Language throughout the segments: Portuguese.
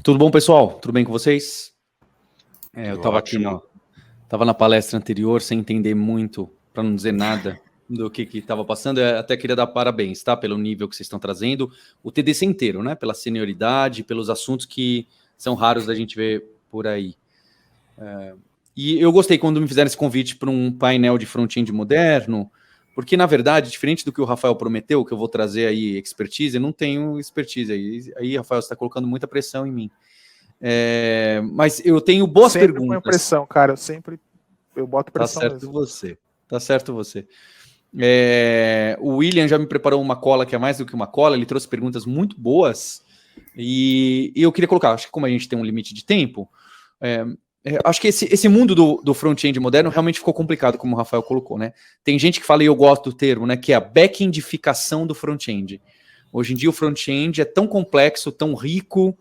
Tudo bom, pessoal? Tudo bem com vocês? Eu estava aqui Ótimo. tava na palestra anterior sem entender muito, para não dizer nada do que estava passando. Eu até queria dar parabéns, tá? Pelo nível que vocês estão trazendo, o TDC inteiro, né? Pela senioridade, pelos assuntos que são raros da gente ver por aí. E eu gostei quando me fizeram esse convite para um painel de front-end moderno, porque, na verdade, diferente do que o Rafael prometeu, que eu vou trazer aí expertise, eu não tenho expertise aí Rafael, você está colocando muita pressão em mim. Mas eu tenho boas sempre perguntas. Põe pressão, cara. Eu boto pressão Tá certo mesmo. você. Tá certo você. O William já me preparou uma cola que é mais do que uma cola. Ele trouxe perguntas muito boas e eu queria colocar. Acho que como a gente tem um limite de tempo, acho que esse mundo do front-end moderno realmente ficou complicado, como o Rafael colocou, né? Tem gente que fala, e eu gosto do termo, né? Que é a backendificação do front-end. Hoje em dia o front-end é tão complexo, tão rico,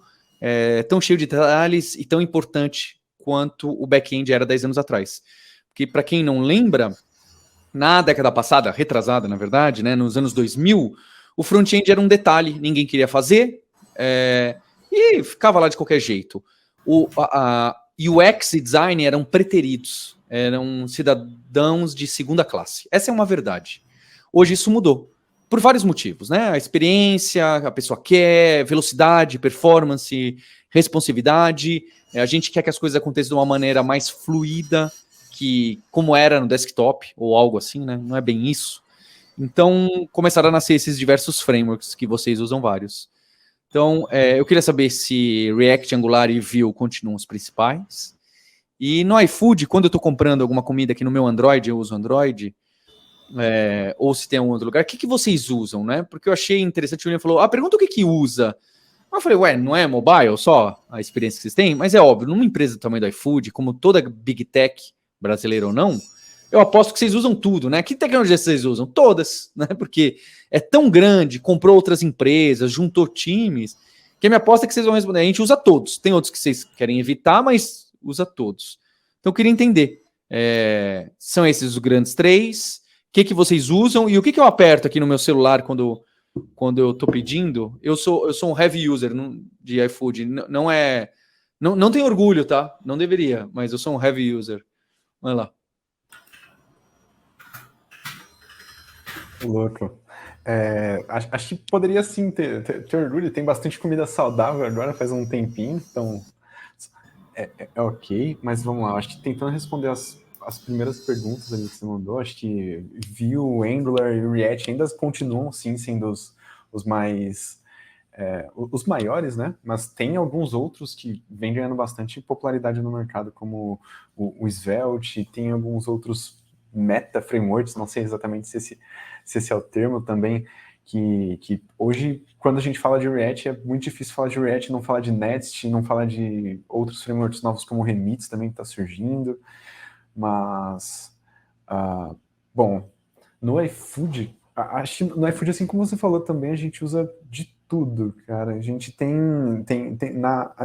tão cheio de detalhes e tão importante quanto o back-end era 10 anos atrás. Porque, para quem não lembra, na década passada, retrasada, na verdade, né, nos anos 2000, o front-end era um detalhe, ninguém queria fazer, e ficava lá de qualquer jeito. O UX e design eram preteridos, eram cidadãos de segunda classe. Essa é uma verdade. Hoje isso mudou. Por vários motivos, né? A experiência, a pessoa quer, velocidade, performance, responsividade. A gente quer que as coisas aconteçam de uma maneira mais fluida, que como era no desktop, ou algo assim, né? Não é bem isso. Então, começaram a nascer esses diversos frameworks, que vocês usam vários. Então, eu queria saber se React, Angular e Vue continuam os principais. E no iFood, quando eu estou comprando alguma comida aqui no meu Android, eu uso Android, ou se tem algum outro lugar, o que vocês usam, né? Porque eu achei interessante, o William falou, pergunta o que usa. Eu falei, não é mobile só a experiência que vocês têm? Mas é óbvio, numa empresa do tamanho do iFood, como toda Big Tech, brasileira ou não, eu aposto que vocês usam tudo, né? Que tecnologia vocês usam? Todas, né? Porque é tão grande, comprou outras empresas, juntou times, que a minha aposta é que vocês vão responder. A gente usa todos. Tem outros que vocês querem evitar, mas usa todos. Então eu queria entender. São esses os grandes três? O que vocês usam? E o que eu aperto aqui no meu celular quando eu estou pedindo? Eu sou um heavy user de iFood. Não tenho orgulho, tá? Não deveria, mas eu sou um heavy user. Vai lá. Louco. Acho que poderia sim ter orgulho. Tem bastante comida saudável agora, faz um tempinho, então é ok. Mas vamos lá, acho que tentando responder as primeiras perguntas ali que você mandou, acho que Vue, Angular e React ainda continuam sim sendo os mais... os maiores, né? Mas tem alguns outros que vêm ganhando bastante popularidade no mercado, como o Svelte, tem alguns outros meta frameworks, não sei exatamente se esse é o termo também, que hoje, quando a gente fala de React, é muito difícil falar de React, não falar de Next, não falar de outros frameworks novos como o Remix também que está surgindo, mas, bom, no iFood, acho que no iFood, assim como você falou também, a gente usa de tudo, cara. A gente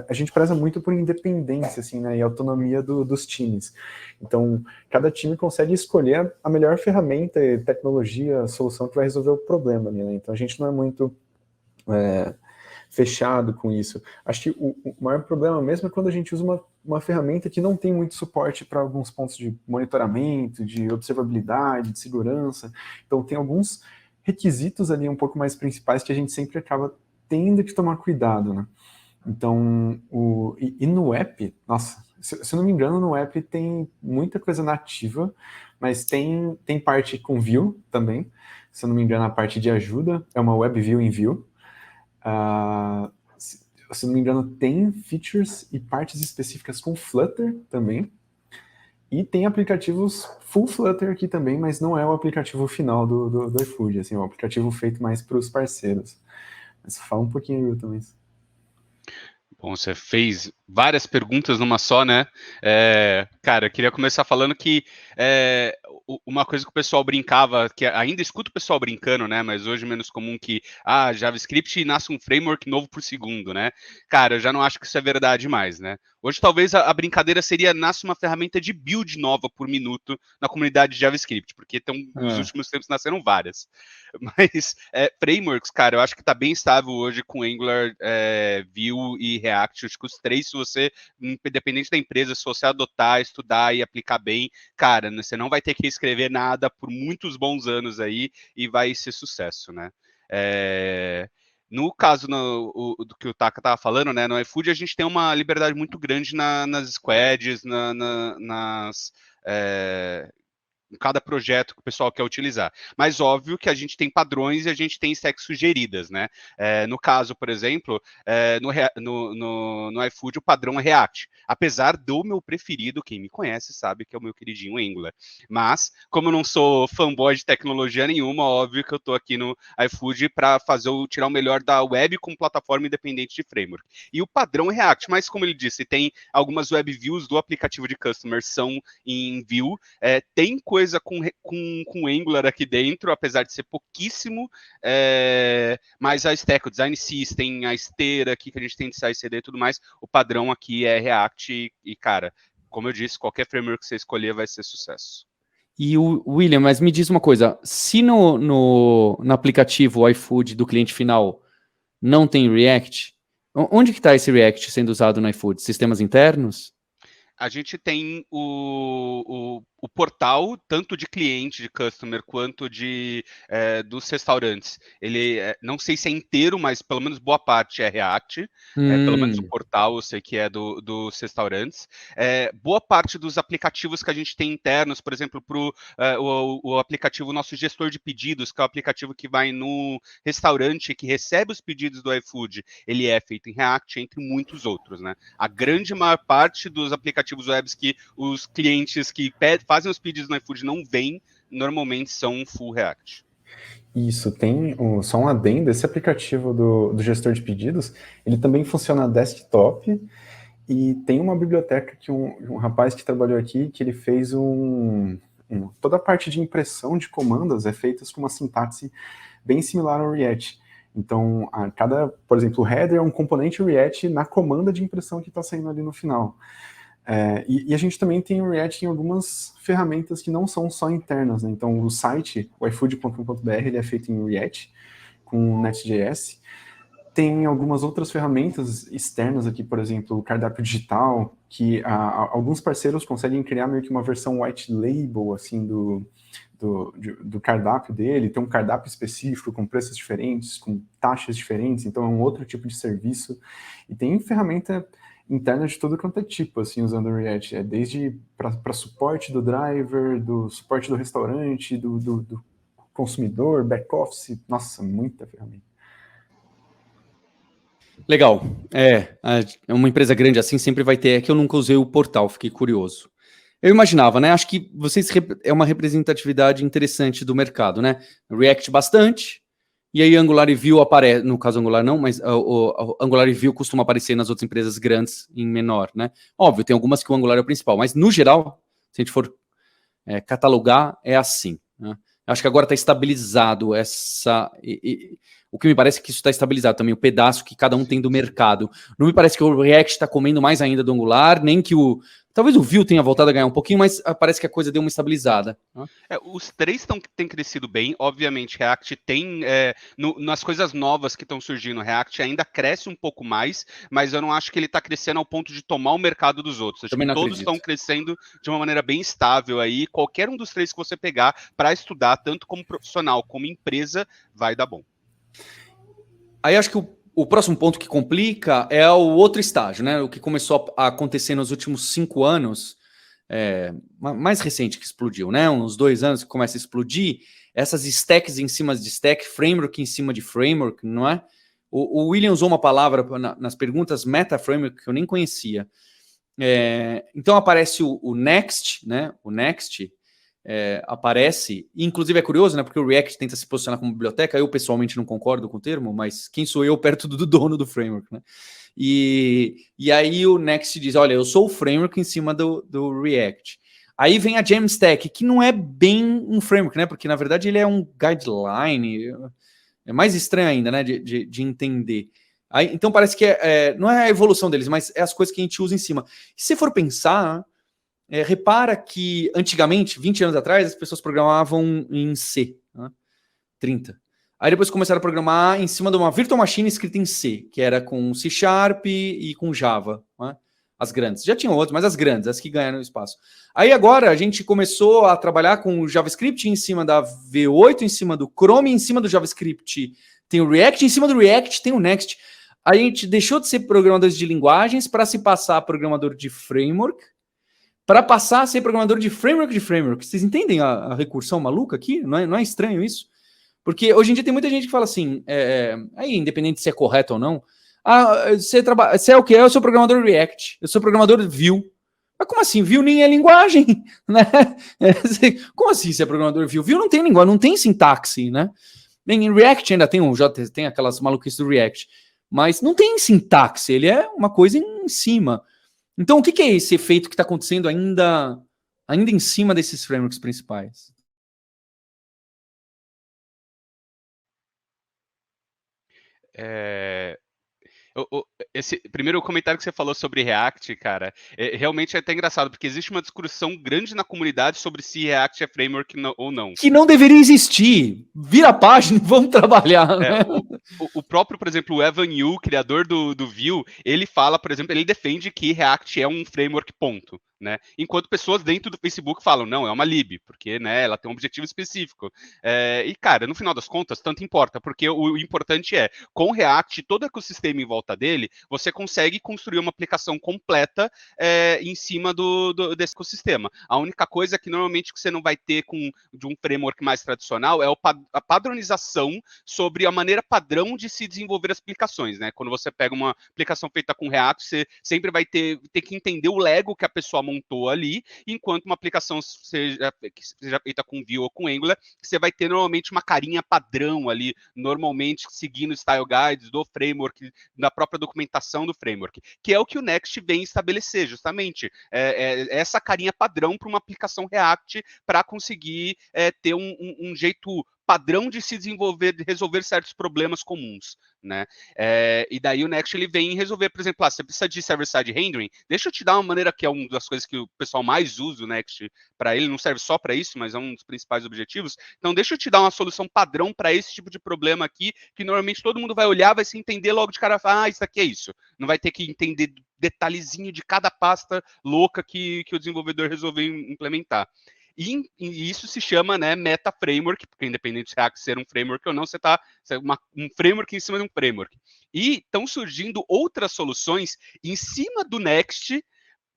a gente preza muito por independência, assim, né, e autonomia dos times. Então, cada time consegue escolher a melhor ferramenta, tecnologia, solução que vai resolver o problema, né? Então, a gente não é muito fechado com isso. Acho que o maior problema mesmo é quando a gente usa uma ferramenta que não tem muito suporte para alguns pontos de monitoramento, de observabilidade, de segurança. Então, tem alguns requisitos ali um pouco mais principais que a gente sempre acaba tendo que tomar cuidado, né? Então, e no app, nossa, se eu não me engano, no app tem muita coisa nativa, mas tem parte com Vue também. Se eu não me engano, a parte de ajuda é uma web view em Vue. Se não me engano, tem features e partes específicas com Flutter também. E tem aplicativos full Flutter aqui também, mas não é o aplicativo final do iFood, assim, é um aplicativo feito mais para os parceiros. Mas fala um pouquinho também. Bom, você fez Várias perguntas numa só, né? Cara, eu queria começar falando que uma coisa que o pessoal brincava, que ainda escuto o pessoal brincando, né? Mas hoje é menos comum que JavaScript nasce um framework novo por segundo, né? Cara, eu já não acho que isso é verdade mais, né? Hoje talvez a brincadeira seria nasce uma ferramenta de build nova por minuto na comunidade de JavaScript, porque nos últimos tempos nasceram várias. Mas frameworks, cara, eu acho que tá bem estável hoje com Angular, Vue e React. Acho que os três, se você, independente da empresa, se você adotar, estudar e aplicar bem, cara, você não vai ter que escrever nada por muitos bons anos aí e vai ser sucesso, né? No caso do que o Taka estava falando, né, no iFood a gente tem uma liberdade muito grande nas squads, em cada projeto que o pessoal quer utilizar. Mas óbvio que a gente tem padrões e a gente tem stacks sugeridas, né? No caso, por exemplo, no iFood o padrão é React. Apesar do meu preferido, quem me conhece sabe que é o meu queridinho Angular. Mas, como eu não sou fanboy de tecnologia nenhuma, óbvio que eu estou aqui no iFood para tirar o melhor da web com plataforma independente de framework. E o padrão é React, mas como ele disse, tem algumas web views do aplicativo de customer são em Vue, tem coisa com Angular aqui dentro, apesar de ser pouquíssimo, mas a stack, o design system, a esteira aqui que a gente tem de CI/CD e tudo mais, o padrão aqui é React e, cara, como eu disse, qualquer framework que você escolher vai ser sucesso. E o William, mas me diz uma coisa, se no aplicativo iFood do cliente final não tem React, onde que está esse React sendo usado no iFood? Sistemas internos? A gente tem o portal, tanto de cliente, de customer, quanto dos restaurantes. Ele, não sei se é inteiro, mas pelo menos boa parte é React. Pelo menos o portal eu sei que é dos restaurantes. Boa parte dos aplicativos que a gente tem internos, por exemplo, o aplicativo nosso gestor de pedidos, que é o aplicativo que vai no restaurante, que recebe os pedidos do iFood, ele é feito em React, entre muitos outros, né? A grande maior parte dos aplicativos webs que os clientes que fazem os pedidos no iFood não veem, normalmente são full React. Isso, tem só um adendo, esse aplicativo do gestor de pedidos, ele também funciona desktop, e tem uma biblioteca que um rapaz que trabalhou aqui, que ele fez toda a parte de impressão de comandas é feita com uma sintaxe bem similar ao React. Então, por exemplo, o header é um componente React na comanda de impressão que está saindo ali no final. E a gente também tem o React em algumas ferramentas que não são só internas, né? Então, o site, o iFood.com.br, ele é feito em React, com Next.js. Tem algumas outras ferramentas externas aqui, por exemplo, o cardápio digital, que alguns parceiros conseguem criar meio que uma versão white label, assim, do cardápio dele. Tem um cardápio específico, com preços diferentes, com taxas diferentes, então é um outro tipo de serviço. E tem ferramenta interna de todo quanto é tipo, assim, usando o React. Desde para suporte do driver, do suporte do restaurante, do consumidor, back-office, nossa, muita ferramenta. Legal. Uma empresa grande assim sempre vai ter. É que eu nunca usei o portal, fiquei curioso. Eu imaginava, né? Acho que vocês é uma representatividade interessante do mercado, né? React bastante, e aí Angular e Vue aparece, no caso Angular não, mas o Angular e Vue costuma aparecer nas outras empresas grandes em menor, né? Óbvio, tem algumas que o Angular é o principal, mas no geral, se a gente for catalogar, é assim, né? Acho que agora está estabilizado o que me parece é que isso está estabilizado também, o pedaço que cada um tem do mercado. Não me parece que o React está comendo mais ainda do Angular, nem que talvez o Vue tenha voltado a ganhar um pouquinho, mas parece que a coisa deu uma estabilizada. Os três têm crescido bem. Obviamente, React tem... nas coisas novas que estão surgindo, React ainda cresce um pouco mais, mas eu não acho que ele está crescendo ao ponto de tomar o mercado dos outros. Acho que todos estão crescendo de uma maneira bem estável aí. Qualquer um dos três que você pegar para estudar, tanto como profissional como empresa, vai dar bom. Aí acho que o próximo ponto que complica é o outro estágio, né? O que começou a acontecer nos últimos 5 anos, mais recente que explodiu, né? Uns 2 anos que começa a explodir, essas stacks em cima de stack, framework em cima de framework, não é? O William usou uma palavra nas perguntas, meta framework, que eu nem conhecia. Então aparece o Next, né? O Next aparece, e inclusive é curioso, né? Porque o React tenta se posicionar como biblioteca, eu pessoalmente não concordo com o termo, mas quem sou eu perto do dono do framework, né? E aí o Next diz, olha, eu sou o framework em cima do React. Aí vem a Jamstack, que não é bem um framework, né? Porque, na verdade, ele é um guideline. É mais estranho ainda, né? De entender. Aí, então, parece que não é a evolução deles, mas é as coisas que a gente usa em cima. Se você for pensar, repara que, antigamente, 20 anos atrás, as pessoas programavam em C, né? 30. Aí depois começaram a programar em cima de uma virtual machine escrita em C, que era com C# e com Java, né? As grandes. Já tinham outras, mas as grandes, as que ganharam espaço. Aí agora a gente começou a trabalhar com o JavaScript em cima da V8, em cima do Chrome, em cima do JavaScript tem o React, em cima do React tem o Next. A gente deixou de ser programadores de linguagens para se passar a programador de framework, para passar a ser programador de framework de framework. Vocês entendem a recursão maluca aqui? Não é estranho isso? Porque hoje em dia tem muita gente que fala assim, aí, independente se é correto ou não, você é o quê? Eu sou programador React, eu sou programador Vue. Mas como assim? Vue nem é linguagem, né? Como assim você é programador Vue? Vue não tem linguagem, não tem sintaxe, né? Em React ainda tem aquelas maluquices do React, mas não tem sintaxe, ele é uma coisa em cima. Então, o que é esse efeito que está acontecendo ainda em cima desses frameworks principais? Esse primeiro comentário que você falou sobre React, cara, realmente é até engraçado, porque existe uma discussão grande na comunidade sobre se React é framework ou não. Que não deveria existir. Vira a página e vamos trabalhar. Né? O próprio, por exemplo, o Evan You, criador do Vue, ele fala, por exemplo, ele defende que React é um framework, ponto. Né? Enquanto pessoas dentro do Facebook falam, não, é uma lib, porque né, ela tem um objetivo específico. E, cara, no final das contas, tanto importa, porque o importante é, com o React, todo o ecossistema em volta dele, você consegue construir uma aplicação completa em cima desse ecossistema. A única coisa que normalmente que você não vai ter de um framework mais tradicional é a padronização sobre a maneira padrão de se desenvolver as aplicações. Né? Quando você pega uma aplicação feita com React, você sempre vai ter que entender o Lego que a pessoa montou ali, enquanto uma aplicação seja feita com Vue ou com Angular, você vai ter normalmente uma carinha padrão ali, normalmente seguindo style guides do framework, da própria documentação do framework, que é o que o Next vem estabelecer, justamente. Essa carinha padrão para uma aplicação React para conseguir ter um jeito padrão de se desenvolver, de resolver certos problemas comuns, né? E daí o Next ele vem resolver, por exemplo, você precisa de server-side rendering, deixa eu te dar uma maneira que é uma das coisas que o pessoal mais usa o Next para ele, não serve só para isso, mas é um dos principais objetivos. Então deixa eu te dar uma solução padrão para esse tipo de problema aqui, que normalmente todo mundo vai olhar, vai se entender logo de cara, isso aqui é isso. Não vai ter que entender detalhezinho de cada pasta louca que o desenvolvedor resolveu implementar. E isso se chama, né, Meta Framework, porque independente de React ser um framework ou não, você está um framework em cima de um framework. E estão surgindo outras soluções em cima do Next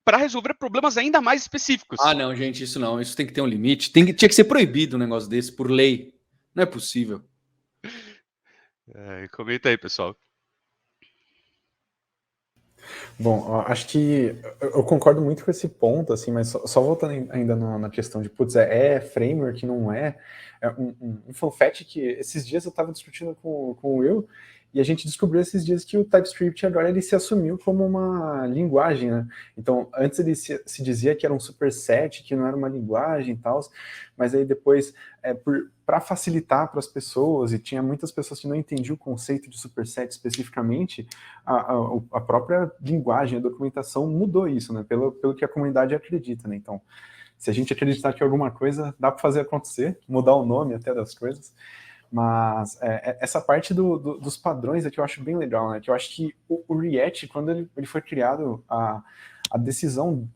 para resolver problemas ainda mais específicos. Ah, não, gente, isso não. Isso tem que ter um limite. Tinha que ser proibido um negócio desse por lei. Não é possível. Comenta aí, pessoal. Bom, acho que eu concordo muito com esse ponto, assim, mas só voltando ainda na questão de, putz, framework, não é? Um fun fact que esses dias eu estava discutindo com o Will, e a gente descobriu esses dias que o TypeScript agora ele se assumiu como uma linguagem, né? Então, antes ele se dizia que era um superset, que não era uma linguagem e tal, mas aí depois, para facilitar para as pessoas, e tinha muitas pessoas que não entendiam o conceito de superset especificamente, a própria linguagem, a documentação mudou isso, né? Pelo que a comunidade acredita, né? Então, se a gente acreditar que alguma coisa dá para fazer acontecer, mudar o nome até das coisas. Mas essa parte dos padrões é que eu acho bem legal, né? Que eu acho que o React, quando ele foi criado, a decisão,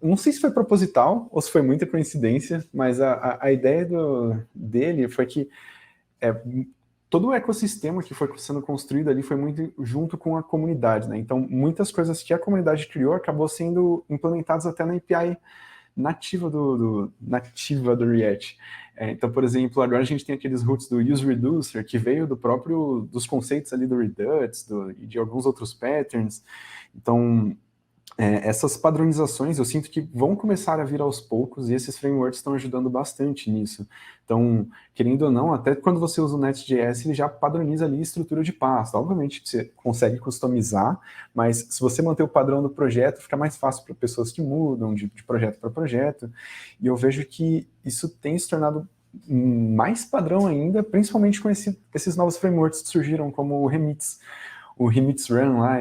não sei se foi proposital ou se foi muita coincidência, mas a ideia dele foi que todo o ecossistema que foi sendo construído ali foi muito junto com a comunidade, né? Então, muitas coisas que a comunidade criou acabou sendo implementadas até na API nativa do React. Então, por exemplo, agora a gente tem aqueles roots do useReducer, que veio dos conceitos ali do Redux, e de alguns outros patterns. Então, essas padronizações eu sinto que vão começar a vir aos poucos e esses frameworks estão ajudando bastante nisso. Então, querendo ou não, até quando você usa o Next.js, ele já padroniza ali a estrutura de pasta. Obviamente, você consegue customizar, mas se você manter o padrão do projeto, fica mais fácil para pessoas que mudam de projeto para projeto. E eu vejo que isso tem se tornado mais padrão ainda, principalmente com esses novos frameworks que surgiram, como o Remix. O Remix Run lá,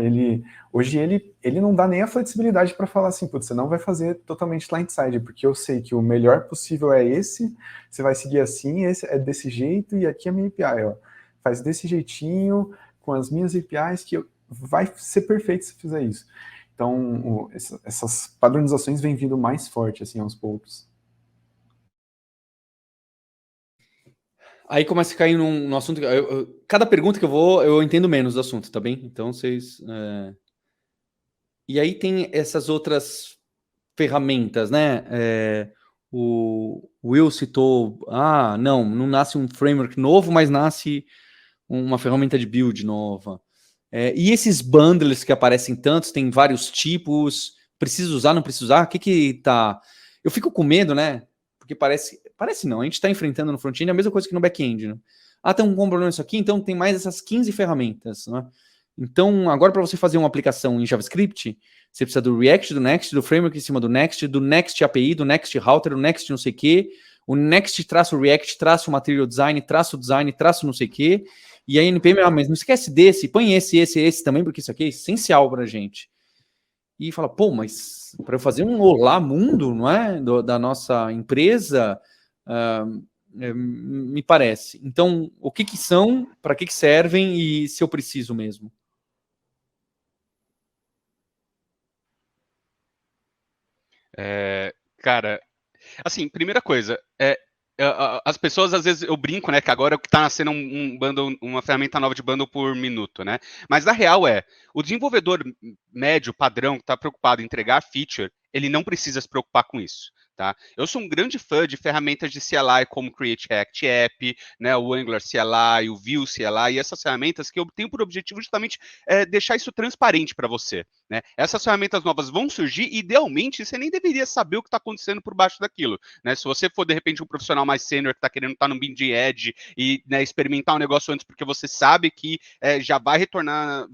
hoje ele não dá nem a flexibilidade para falar assim, putz, você não vai fazer totalmente client-side, porque eu sei que o melhor possível é esse, você vai seguir assim, esse é desse jeito, e aqui é a minha API, ó. Faz desse jeitinho, com as minhas APIs, que vai ser perfeito se fizer isso. Então, essas padronizações vêm vindo mais forte, assim, aos poucos. Aí começa a cair no assunto. Cada pergunta que eu entendo menos do assunto, tá bem? Então vocês. E aí tem essas outras ferramentas, né? O Will citou. Não nasce um framework novo, mas nasce uma ferramenta de build nova. E esses bundles que aparecem tantos, tem vários tipos. Precisa usar, não precisa usar? O que tá. Eu fico com medo, né? Porque parece não, a gente está enfrentando no front-end a mesma coisa que no back-end, né? Tem um problema nisso aqui, então tem mais essas 15 ferramentas, né? Então, agora para você fazer uma aplicação em JavaScript, você precisa do React, do Next, do framework em cima do Next API, do Next Router, do Next não sei o quê, o Next traço React, traço Material Design, traço não sei o quê, e a NPM, mas não esquece desse, põe esse também, porque isso aqui é essencial para a gente. E fala, pô, mas para eu fazer um Olá Mundo, não é? Da nossa empresa, me parece. Então, o que são, para que servem e se eu preciso mesmo? Cara, assim, primeira coisa, as pessoas, às vezes, eu brinco, né, que agora é o que está nascendo um bundle, uma ferramenta nova de bundle por minuto, né? Mas a real o desenvolvedor médio, padrão, que está preocupado em entregar feature, ele não precisa se preocupar com isso. Tá? Eu sou um grande fã de ferramentas de CLI como Create React App, né, o Angular CLI, o Vue CLI, e essas ferramentas que eu tenho por objetivo justamente deixar isso transparente para você. Né? Essas ferramentas novas vão surgir e, idealmente, você nem deveria saber o que está acontecendo por baixo daquilo. Né? Se você for, de repente, um profissional mais sênior que está querendo estar no Binding Edge e, né, experimentar um negócio antes porque você sabe que já vai retornar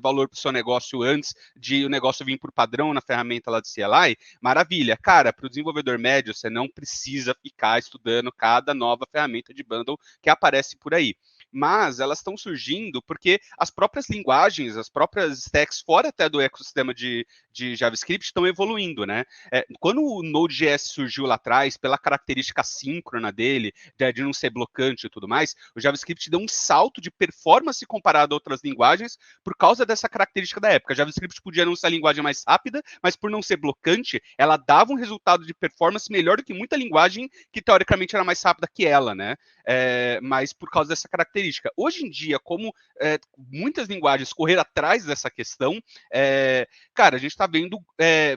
valor para o seu negócio antes de o negócio vir por padrão na ferramenta lá de CLI, maravilha. Cara, para o desenvolvedor médio, você não precisa ficar estudando cada nova ferramenta de bundle que aparece por aí. Mas elas estão surgindo porque as próprias linguagens, as próprias stacks, fora até do ecossistema de JavaScript, estão evoluindo, né? Quando o Node.js surgiu lá atrás, pela característica assíncrona dele, de não ser blocante e tudo mais, o JavaScript deu um salto de performance comparado a outras linguagens por causa dessa característica da época. JavaScript podia não ser a linguagem mais rápida, mas por não ser blocante, ela dava um resultado de performance melhor do que muita linguagem que teoricamente era mais rápida que ela, né? Mas por causa dessa característica. Hoje em dia, como muitas linguagens correram atrás dessa questão, cara, a gente está vendo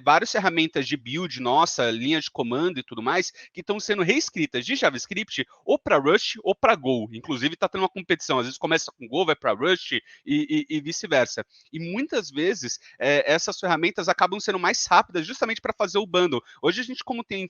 várias ferramentas de build, linha de comando e tudo mais, que estão sendo reescritas de JavaScript ou para Rust ou para Go. Inclusive, está tendo uma competição. Às vezes começa com Go, vai para Rust e vice-versa. E muitas vezes essas ferramentas acabam sendo mais rápidas justamente para fazer o bundle. Hoje a gente, como tem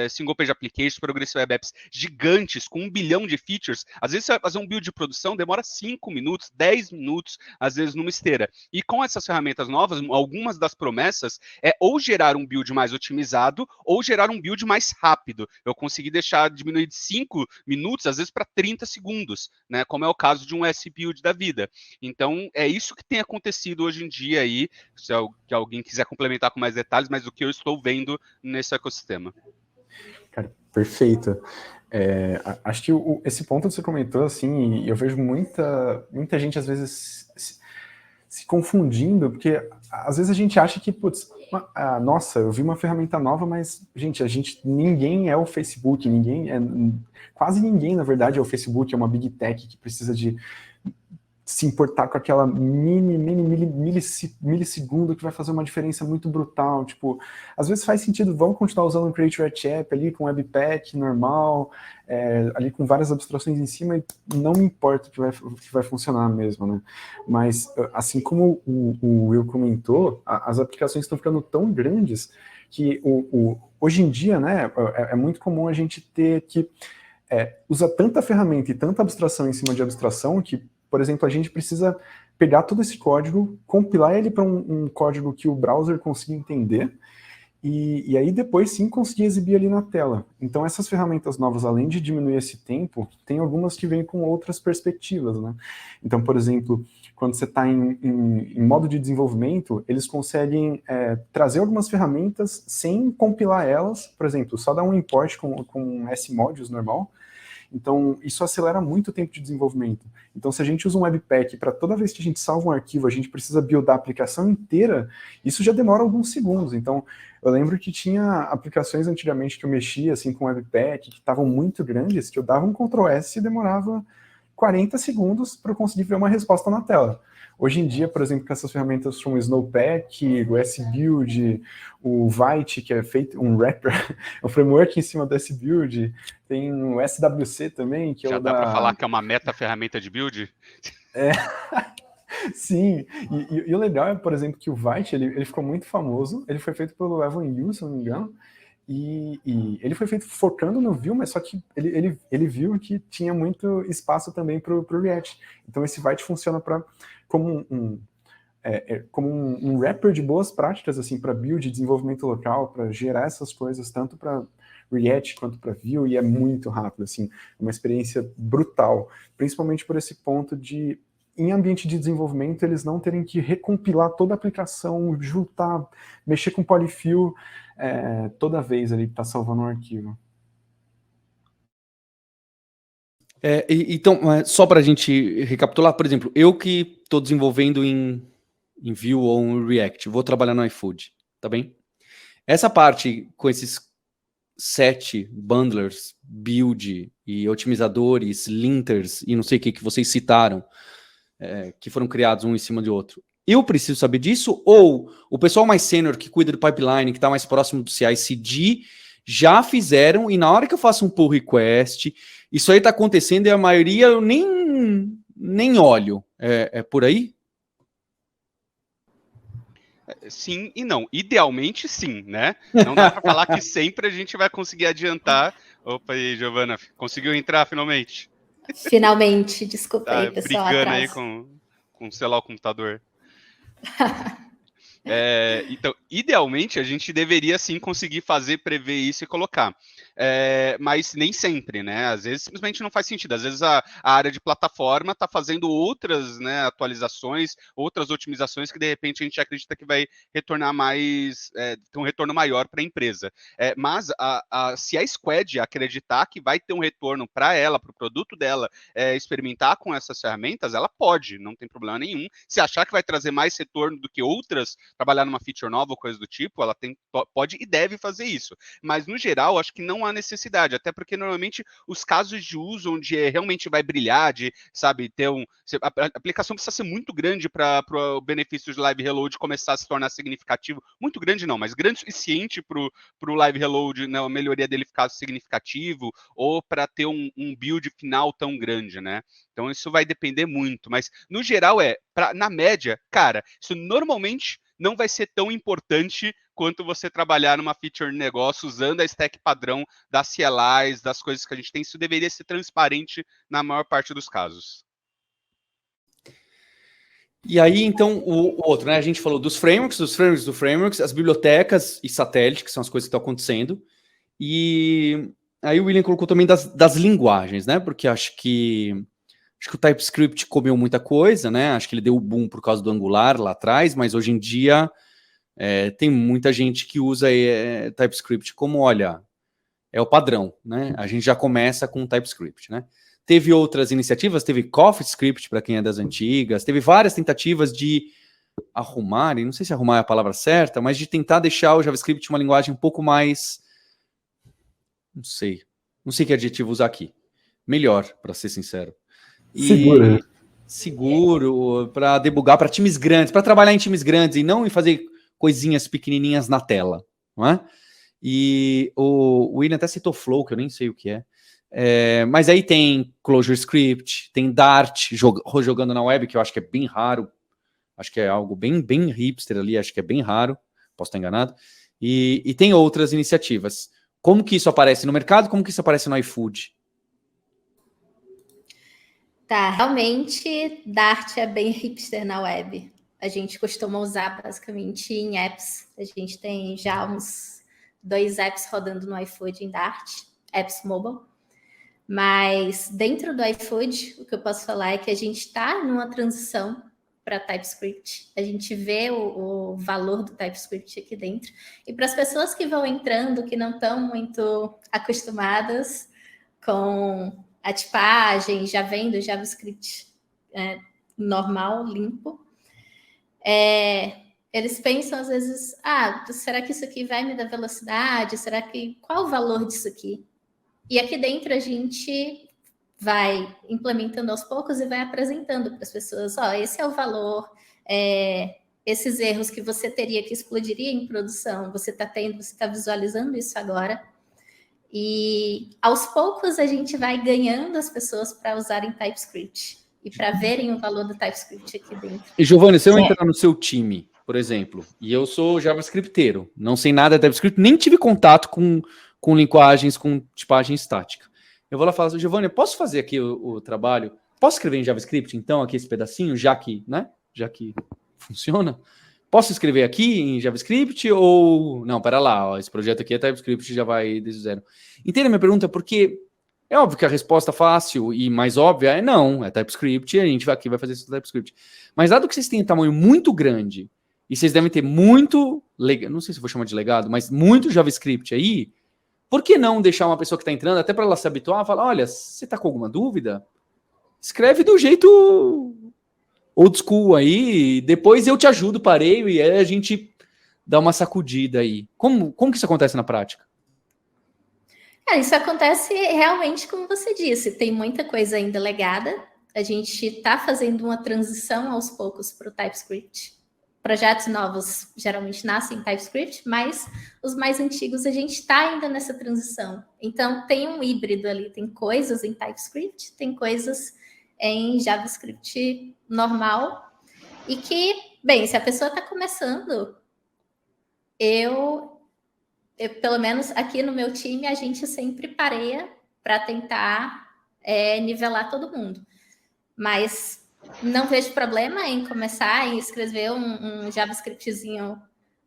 single page applications, progressive web apps gigantes com 1 bilhão de features, às vezes você vai fazer um build de produção, demora 5 minutos, 10 minutos, às vezes numa esteira. E com essas ferramentas novas, algumas das promessas ou gerar um build mais otimizado ou gerar um build mais rápido. Eu consegui diminuir de 5 minutos, às vezes, para 30 segundos, né? Como é o caso de um S-Build da vida. Então, é isso que tem acontecido hoje em dia aí, se alguém quiser complementar com mais detalhes, mas o que eu estou vendo nesse ecossistema. Cara, perfeito. Acho que esse ponto que você comentou, assim, eu vejo muita gente, às vezes, se confundindo, porque às vezes a gente acha que, putz, nossa, eu vi uma ferramenta nova, mas, ninguém é o Facebook, quase ninguém, na verdade, é o Facebook, é uma Big Tech que precisa de se importar com aquela milissegundo que vai fazer uma diferença muito brutal. Tipo, às vezes faz sentido, vamos continuar usando um Create React App ali com Webpack normal, ali com várias abstrações em cima, e não me importa que vai funcionar mesmo, né? Mas, assim como o Will comentou, as aplicações estão ficando tão grandes que hoje em dia, né, é muito comum a gente ter que usar tanta ferramenta e tanta abstração em cima de abstração que, por exemplo, a gente precisa pegar todo esse código, compilar ele para um código que o browser consiga entender, e aí depois sim conseguir exibir ali na tela. Então essas ferramentas novas, além de diminuir esse tempo, tem algumas que vêm com outras perspectivas, né? Então, por exemplo, quando você está em modo de desenvolvimento, eles conseguem trazer algumas ferramentas sem compilar elas, por exemplo, só dar um import com S-Modules normal. Então, isso acelera muito o tempo de desenvolvimento. Então, se a gente usa um Webpack para toda vez que a gente salva um arquivo, a gente precisa buildar a aplicação inteira, isso já demora alguns segundos. Então, eu lembro que tinha aplicações antigamente que eu mexia assim, com Webpack, que estavam muito grandes, que eu dava um Ctrl S e demorava 40 segundos para eu conseguir ver uma resposta na tela. Hoje em dia, por exemplo, com essas ferramentas como o Snowpack, o S-Build, o Vite, que é feito um wrapper, um framework em cima do S-Build, tem o SWC também, que já é o dá para falar que é uma meta-ferramenta de build? Sim, e o legal é, por exemplo, que o Vite, ele ficou muito famoso, ele foi feito pelo Evan You, se não me engano, e ele foi feito focando no Vue, mas só que ele viu que tinha muito espaço também para o React. Então esse Vite funciona como um wrapper de boas práticas assim, para build, desenvolvimento local, para gerar essas coisas, tanto para React quanto para Vue, e é muito rápido, assim, uma experiência brutal, principalmente por esse ponto de, em ambiente de desenvolvimento, eles não terem que recompilar toda a aplicação, juntar, mexer com polyfill toda vez ali para salvar um arquivo. Então, só para a gente recapitular, por exemplo, eu que estou desenvolvendo em Vue ou em React, vou trabalhar no iFood, tá bem? Essa parte com esses 7 bundlers, build e otimizadores, linters e não sei o que vocês citaram, que foram criados um em cima do outro. Eu preciso saber disso, ou o pessoal mais sênior que cuida do pipeline, que está mais próximo do CI/CD, já fizeram, e na hora que eu faço um pull request, isso aí está acontecendo e a maioria eu nem olho. É por aí? Sim e não. Idealmente, sim, né? Não dá para falar que sempre a gente vai conseguir adiantar. Opa, aí, Giovana, conseguiu entrar finalmente? Finalmente, desculpa aí, pessoal, brigando atraso. aí com sei lá, o computador. Então, idealmente, a gente deveria sim conseguir prever isso e colocar. Mas nem sempre, né? Às vezes simplesmente não faz sentido. Às vezes a área de plataforma está fazendo outras, né, atualizações, outras otimizações que de repente a gente acredita que vai retornar mais, ter um retorno maior para a empresa. Mas se a Squad acreditar que vai ter um retorno para ela, para o produto dela, experimentar com essas ferramentas, ela pode, não tem problema nenhum. Se achar que vai trazer mais retorno do que outras, trabalhar numa feature nova ou coisa do tipo, ela pode e deve fazer isso. Mas, no geral, acho que não há necessidade, até porque, normalmente, os casos de uso onde realmente vai brilhar, de, sabe, ter a aplicação precisa ser muito grande para o benefício de Live Reload começar a se tornar significativo. Muito grande não, mas grande o suficiente para o Live Reload, né, a melhoria dele ficar significativo, ou para ter um build final tão grande, né? Então, isso vai depender muito. Mas, no geral, na média, cara, isso normalmente não vai ser tão importante quanto você trabalhar numa feature de negócio usando a stack padrão das CLIs, das coisas que a gente tem. Isso deveria ser transparente na maior parte dos casos. E aí, então, o outro, né? A gente falou dos frameworks, as bibliotecas e satélite, que são as coisas que estão acontecendo. E aí o William colocou também das linguagens, né? Porque acho que o TypeScript comeu muita coisa, né? Acho que ele deu o boom por causa do Angular lá atrás, mas hoje em dia tem muita gente que usa TypeScript como, olha, é o padrão, né? A gente já começa com TypeScript, né? Teve outras iniciativas, teve CoffeeScript para quem é das antigas, teve várias tentativas de arrumar, e não sei se arrumar é a palavra certa, mas de tentar deixar o JavaScript uma linguagem um pouco mais, não sei que adjetivo usar aqui, melhor, para ser sincero. Segura. seguro, para debugar para times grandes, para trabalhar em times grandes e não em fazer coisinhas pequenininhas na tela, não é? E o William até citou Flow, que eu nem sei o que é. Mas aí tem ClojureScript, tem Dart jogando na web, que eu acho que é bem raro. Acho que é algo bem hipster ali, acho que é bem raro. Posso estar enganado. E tem outras iniciativas. Como que isso aparece no mercado? Como que isso aparece no iFood? Tá, realmente Dart é bem hipster na web. A gente costuma usar basicamente em apps. A gente tem já uns 2 apps rodando no iFood em Dart, apps mobile. Mas dentro do iFood, o que eu posso falar é que a gente está numa transição para TypeScript. A gente vê o valor do TypeScript aqui dentro. E para as pessoas que vão entrando, que não estão muito acostumadas com a tipagem, já vendo JavaScript normal, limpo, eles pensam às vezes, será que isso aqui vai me dar velocidade? Qual o valor disso aqui? E aqui dentro a gente vai implementando aos poucos e vai apresentando para as pessoas, esse é o valor, esses erros que você teria que explodiria em produção, você está visualizando isso agora. E aos poucos a gente vai ganhando as pessoas para usarem TypeScript e para verem o valor do TypeScript aqui dentro. E Giovanni, se eu entrar no seu time, por exemplo, e eu sou JavaScripteiro, não sei nada de TypeScript, nem tive contato com linguagens, com tipagem estática. Eu vou lá e falo, Giovanni, posso fazer aqui o trabalho? Posso escrever em JavaScript, então, aqui esse pedacinho, já que funciona? Posso escrever aqui em JavaScript ou... Não, pera lá, esse projeto aqui é TypeScript, já vai desde o zero. Entende a minha pergunta? Porque é óbvio que a resposta fácil e mais óbvia é não, é TypeScript, a gente aqui vai fazer isso no TypeScript. Mas dado que vocês têm um tamanho muito grande e vocês devem ter muito, não sei se vou chamar de legado, mas muito JavaScript aí, por que não deixar uma pessoa que está entrando, até para ela se habituar, falar, olha, você está com alguma dúvida? Escreve do jeito old school aí, depois eu te ajudo, pareio, e aí a gente dá uma sacudida aí. Como que isso acontece na prática? Isso acontece realmente como você disse, tem muita coisa ainda legada, a gente está fazendo uma transição aos poucos para o TypeScript. Projetos novos geralmente nascem em TypeScript, mas os mais antigos a gente está ainda nessa transição. Então tem um híbrido ali, tem coisas em TypeScript, tem coisas em JavaScript normal, e que, bem, se a pessoa está começando, eu, pelo menos aqui no meu time, a gente sempre pareia para tentar nivelar todo mundo. Mas não vejo problema em começar e escrever um JavaScriptzinho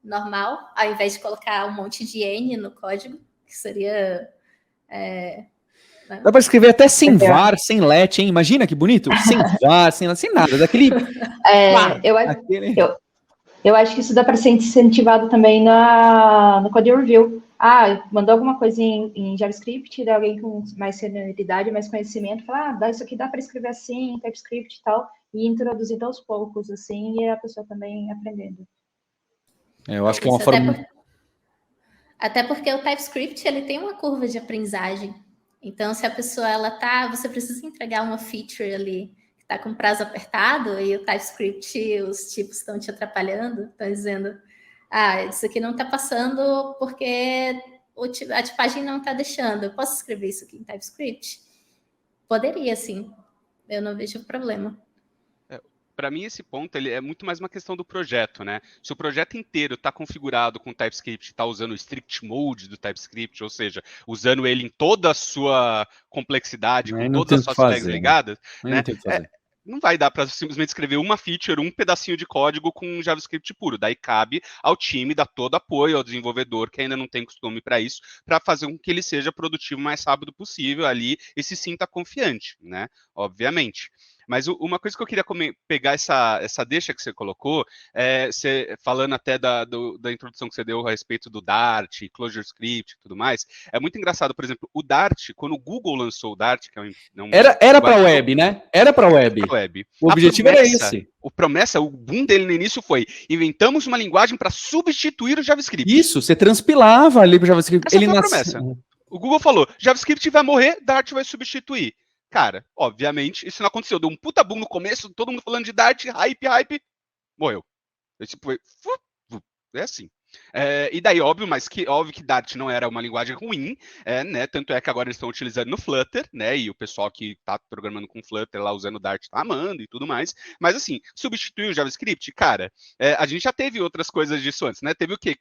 normal, ao invés de colocar um monte de N no código, que seria... Dá para escrever até sem var, sem let, hein? Imagina que bonito. Sem var, sem nada. Daquele... Eu acho que isso dá para ser incentivado também no Code Review. Mandou alguma coisa em JavaScript, de alguém com mais senioridade, mais conhecimento, fala, isso aqui dá para escrever assim, em TypeScript e tal, e introduzir aos poucos, assim, e a pessoa também aprendendo. Eu acho que é uma forma... Até porque o TypeScript, ele tem uma curva de aprendizagem. Então, se a pessoa, você precisa entregar uma feature ali, que está com prazo apertado, e o TypeScript, os tipos estão te atrapalhando, estão dizendo, isso aqui não está passando porque a tipagem não está deixando. Eu posso escrever isso aqui em TypeScript? Poderia, sim. Eu não vejo problema. Para mim, esse ponto ele é muito mais uma questão do projeto, né? Se o projeto inteiro está configurado com TypeScript, está usando o strict mode do TypeScript, ou seja, usando ele em toda a sua complexidade, com todas as suas flags ligadas, né? Não vai dar para simplesmente escrever uma feature, um pedacinho de código com JavaScript puro. Daí cabe ao time dar todo apoio ao desenvolvedor que ainda não tem costume para isso, para fazer com que ele seja produtivo o mais rápido possível ali e se sinta confiante, né? Obviamente. Mas uma coisa que eu queria pegar essa deixa que você colocou, você, falando até da introdução que você deu a respeito do Dart, ClojureScript e tudo mais, é muito engraçado, por exemplo, o Dart, quando o Google lançou o Dart, que é era para web, né? Era para web. O objetivo era esse. O boom dele no início foi, inventamos uma linguagem para substituir o JavaScript. Isso, você transpilava ali para o JavaScript. Essa foi a promessa. O Google falou, JavaScript vai morrer, Dart vai substituir. Cara, obviamente, isso não aconteceu. Deu um puta boom no começo, todo mundo falando de Dart, hype, morreu. É assim. E daí, óbvio que Dart não era uma linguagem ruim, né? Tanto é que agora eles estão utilizando no Flutter, né? E o pessoal que está programando com Flutter lá usando Dart tá amando e tudo mais. Mas assim, substituir o JavaScript, cara, a gente já teve outras coisas disso antes, né? Teve o quê?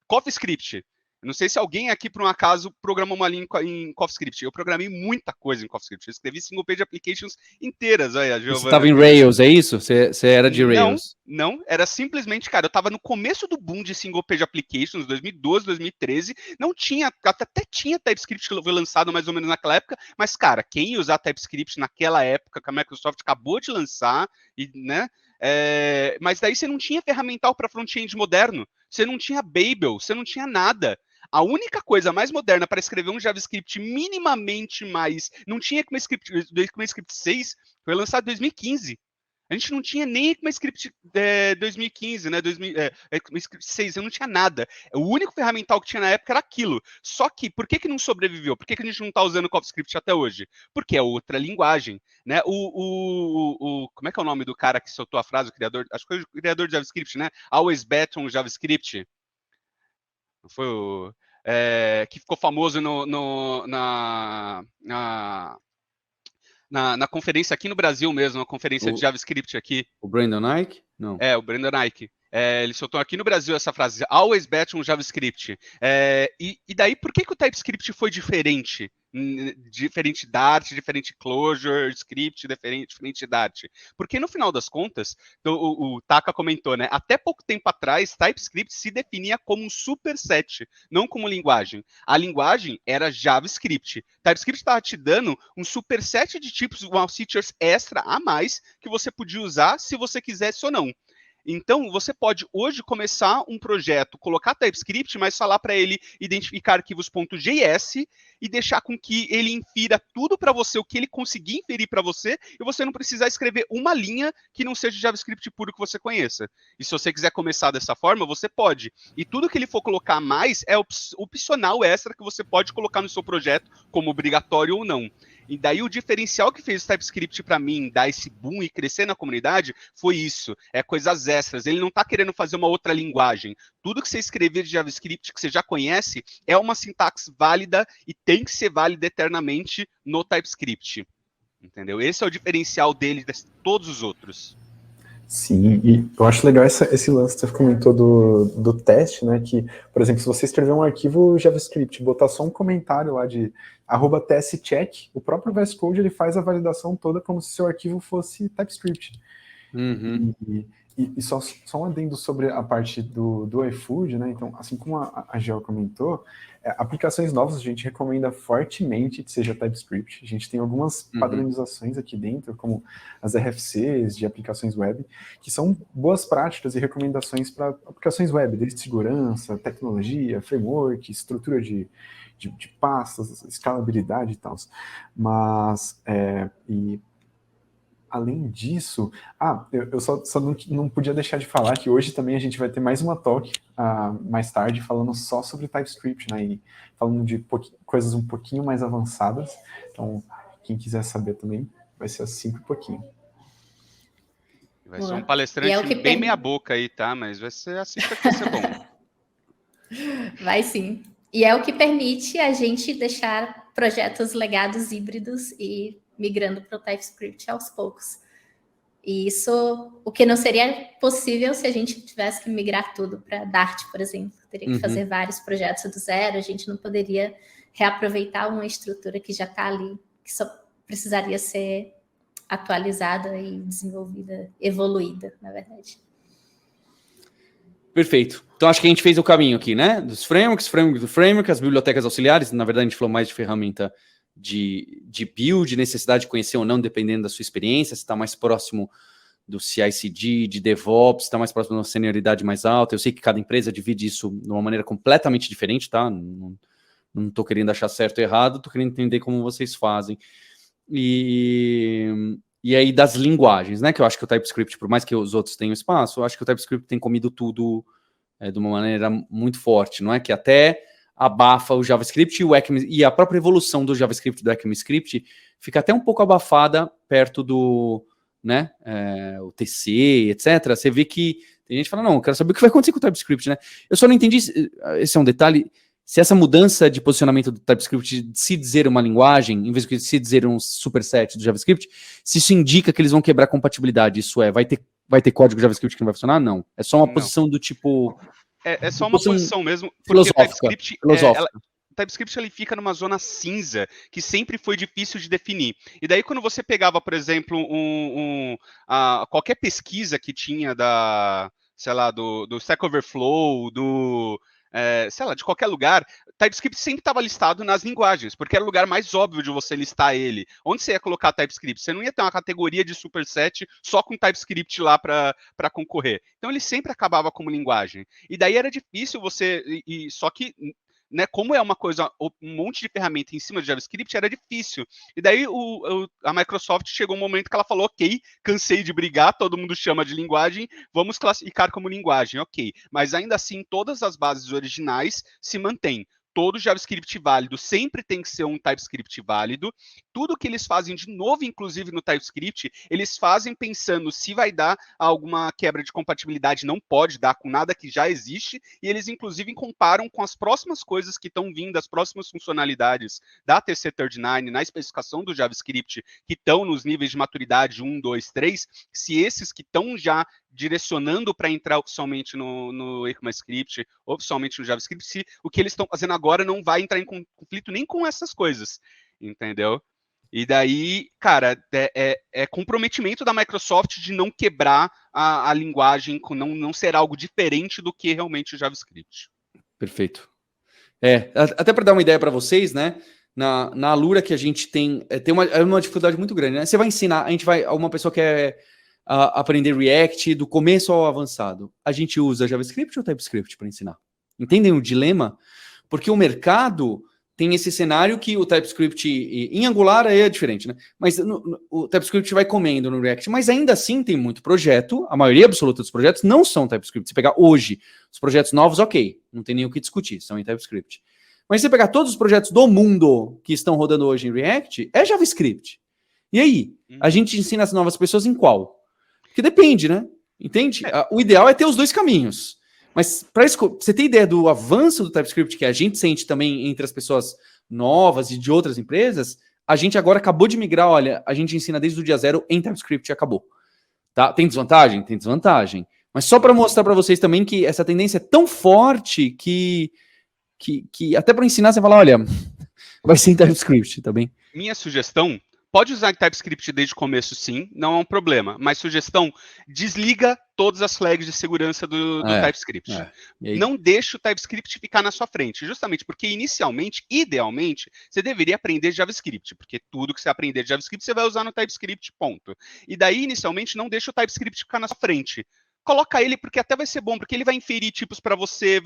CoffeeScript. Não sei se alguém aqui, por um acaso, programou uma linha em CoffeeScript. Eu programei muita coisa em CoffeeScript. Eu escrevi single page applications inteiras. Olha, Giovana, você estava em Rails, é isso? Você era de Rails? Não. Era simplesmente, cara, eu estava no começo do boom de single page applications, 2012, 2013. Não tinha, até tinha TypeScript que foi lançado mais ou menos naquela época. Mas, cara, quem ia usar TypeScript naquela época que a Microsoft acabou de lançar, né? Mas daí você não tinha ferramental para front-end moderno. Você não tinha Babel, você não tinha nada. A única coisa mais moderna para escrever um JavaScript minimamente mais... Não tinha ECMAScript 6, foi lançado em 2015. A gente não tinha nem ECMAScript 2015, né? ECMAScript 6, eu não tinha nada. O único ferramental que tinha na época era aquilo. Só que, por que não sobreviveu? Por que a gente não está usando o CoffeeScript até hoje? Porque é outra linguagem, né? Como é que é o nome do cara que soltou a frase, o criador? Acho que foi o criador de JavaScript, né? Always bet on JavaScript. Foi o... que ficou famoso na conferência aqui no Brasil mesmo, na conferência de JavaScript aqui. O Brandon Ike? Não. O Brandon Ike. Ele soltou aqui no Brasil essa frase, always bet on JavaScript. E daí, por que o TypeScript foi diferente? Diferente Dart, diferente Clojure, script, diferente Dart. Porque no final das contas, o Taka comentou, né? Até pouco tempo atrás, TypeScript se definia como um superset, não como linguagem. A linguagem era JavaScript. TypeScript estava te dando um superset de tipos, umas features extra a mais que você podia usar se você quisesse ou não. Então, você pode hoje começar um projeto, colocar TypeScript, mas falar para ele identificar arquivos.js e deixar com que ele infira tudo para você, o que ele conseguir inferir para você, e você não precisar escrever uma linha que não seja JavaScript puro que você conheça. E se você quiser começar dessa forma, você pode. E tudo que ele for colocar mais é opcional extra que você pode colocar no seu projeto, como obrigatório ou não. E daí o diferencial que fez o TypeScript para mim dar esse boom e crescer na comunidade foi isso, coisas extras. Ele não está querendo fazer uma outra linguagem. Tudo que você escrever de JavaScript que você já conhece é uma sintaxe válida e tem que ser válida eternamente no TypeScript. Entendeu? Esse é o diferencial dele de todos os outros. Sim, e eu acho legal esse lance que você comentou do teste, né, que, por exemplo, se você escrever um arquivo JavaScript, botar só um comentário lá de @testcheck, o próprio VS Code ele faz a validação toda como se seu arquivo fosse TypeScript. Uhum. E só um adendo sobre a parte do iFood, né, então, assim como a Gel comentou, aplicações novas a gente recomenda fortemente que seja TypeScript. A gente tem algumas padronizações aqui dentro, como as RFCs de aplicações web, que são boas práticas e recomendações para aplicações web, desde segurança, tecnologia, framework, estrutura de pastas, escalabilidade e tal. Mas, além disso, eu só não podia deixar de falar que hoje também a gente vai ter mais uma talk mais tarde falando só sobre TypeScript, né, e falando de coisas um pouquinho mais avançadas. Então, quem quiser saber também, vai ser às 5 e pouquinho. Vai ser um palestrante bem meia boca aí, tá? Mas vai ser assim que vai ser bom. Vai sim. E é o que permite a gente deixar projetos legados híbridos e migrando para o TypeScript aos poucos. E isso, o que não seria possível se a gente tivesse que migrar tudo para Dart, por exemplo. Teria que fazer vários projetos do zero, a gente não poderia reaproveitar uma estrutura que já está ali, que só precisaria ser atualizada e desenvolvida, evoluída, na verdade. Perfeito. Então, acho que a gente fez o caminho aqui, né? Dos frameworks, as bibliotecas auxiliares. Na verdade, a gente falou mais de ferramenta de build, necessidade de conhecer ou não, dependendo da sua experiência, se está mais próximo do CI/CD, de DevOps, se está mais próximo de uma senioridade mais alta. Eu sei que cada empresa divide isso de uma maneira completamente diferente, tá? Não estou querendo achar certo ou errado, estou querendo entender como vocês fazem. E aí das linguagens, né? Que eu acho que o TypeScript, por mais que os outros tenham espaço, eu acho que o TypeScript tem comido tudo de uma maneira muito forte, não é? Que até abafa o JavaScript e a própria evolução do JavaScript e do ECMAScript fica até um pouco abafada perto do, né, o TC, etc. Você vê que tem gente que fala, não, eu quero saber o que vai acontecer com o TypeScript, né? Eu só não entendi, esse é um detalhe, se essa mudança de posicionamento do TypeScript, de se dizer uma linguagem, em vez de se dizer um superset do JavaScript, se isso indica que eles vão quebrar a compatibilidade, isso vai ter código JavaScript que não vai funcionar? Não. É só uma posição do tipo... É só uma posição mesmo, porque filosófica. O TypeScript ele fica numa zona cinza que sempre foi difícil de definir. E daí quando você pegava, por exemplo, qualquer pesquisa que tinha sei lá, do Stack Overflow, sei lá, de qualquer lugar, TypeScript sempre estava listado nas linguagens, porque era o lugar mais óbvio de você listar ele. Onde você ia colocar TypeScript? Você não ia ter uma categoria de superset só com TypeScript lá para concorrer. Então ele sempre acabava como linguagem. E daí era difícil só que, né, como é um monte de ferramenta em cima de JavaScript, era difícil. E daí a Microsoft chegou um momento que ela falou, ok, cansei de brigar, todo mundo chama de linguagem, vamos classificar como linguagem, ok. Mas ainda assim, todas as bases originais se mantêm. Todo JavaScript válido sempre tem que ser um TypeScript válido. Tudo que eles fazem de novo, inclusive no TypeScript, eles fazem pensando se vai dar alguma quebra de compatibilidade, não pode dar com nada que já existe, e eles inclusive comparam com as próximas coisas que estão vindo, as próximas funcionalidades da TC39 na especificação do JavaScript, que estão nos níveis de maturidade 1, 2, 3, se esses que estão já direcionando para entrar oficialmente no ECMAScript, oficialmente no JavaScript, se o que eles estão fazendo agora não vai entrar em conflito nem com essas coisas, entendeu? E daí, cara, é comprometimento da Microsoft de não quebrar a linguagem, não ser algo diferente do que realmente o JavaScript. Perfeito. Até para dar uma ideia para vocês, né? Na Alura que a gente tem uma dificuldade muito grande, né? Você vai ensinar, uma pessoa quer aprender React do começo ao avançado. A gente usa JavaScript ou TypeScript para ensinar? Entendem o dilema? Porque o mercado tem esse cenário que o TypeScript em Angular é diferente, né? Mas o TypeScript vai comendo no React, mas ainda assim tem muito projeto, a maioria absoluta dos projetos não são TypeScript. Se pegar hoje os projetos novos, ok, não tem nem o que discutir, são em TypeScript. Mas se você pegar todos os projetos do mundo que estão rodando hoje em React, é JavaScript. E aí? A gente ensina as novas pessoas em qual? Porque depende, né? Entende? O ideal é ter os dois caminhos. Mas para você ter ideia do avanço do TypeScript que a gente sente também entre as pessoas novas e de outras empresas, a gente agora acabou de migrar, olha, a gente ensina desde o dia 0 em TypeScript e acabou. Tá? Tem desvantagem? Tem desvantagem. Mas só para mostrar para vocês também que essa tendência é tão forte que até para ensinar você fala, olha, vai ser em TypeScript, tá bem? Minha sugestão, pode usar TypeScript desde o começo, sim, não é um problema. Mas sugestão, desliga todas as flags de segurança do TypeScript. Não deixe o TypeScript ficar na sua frente, justamente porque inicialmente, idealmente, você deveria aprender JavaScript, porque tudo que você aprender de JavaScript você vai usar no TypeScript, ponto. E daí, inicialmente, não deixe o TypeScript ficar na sua frente. Coloca ele, porque até vai ser bom, porque ele vai inferir tipos para você,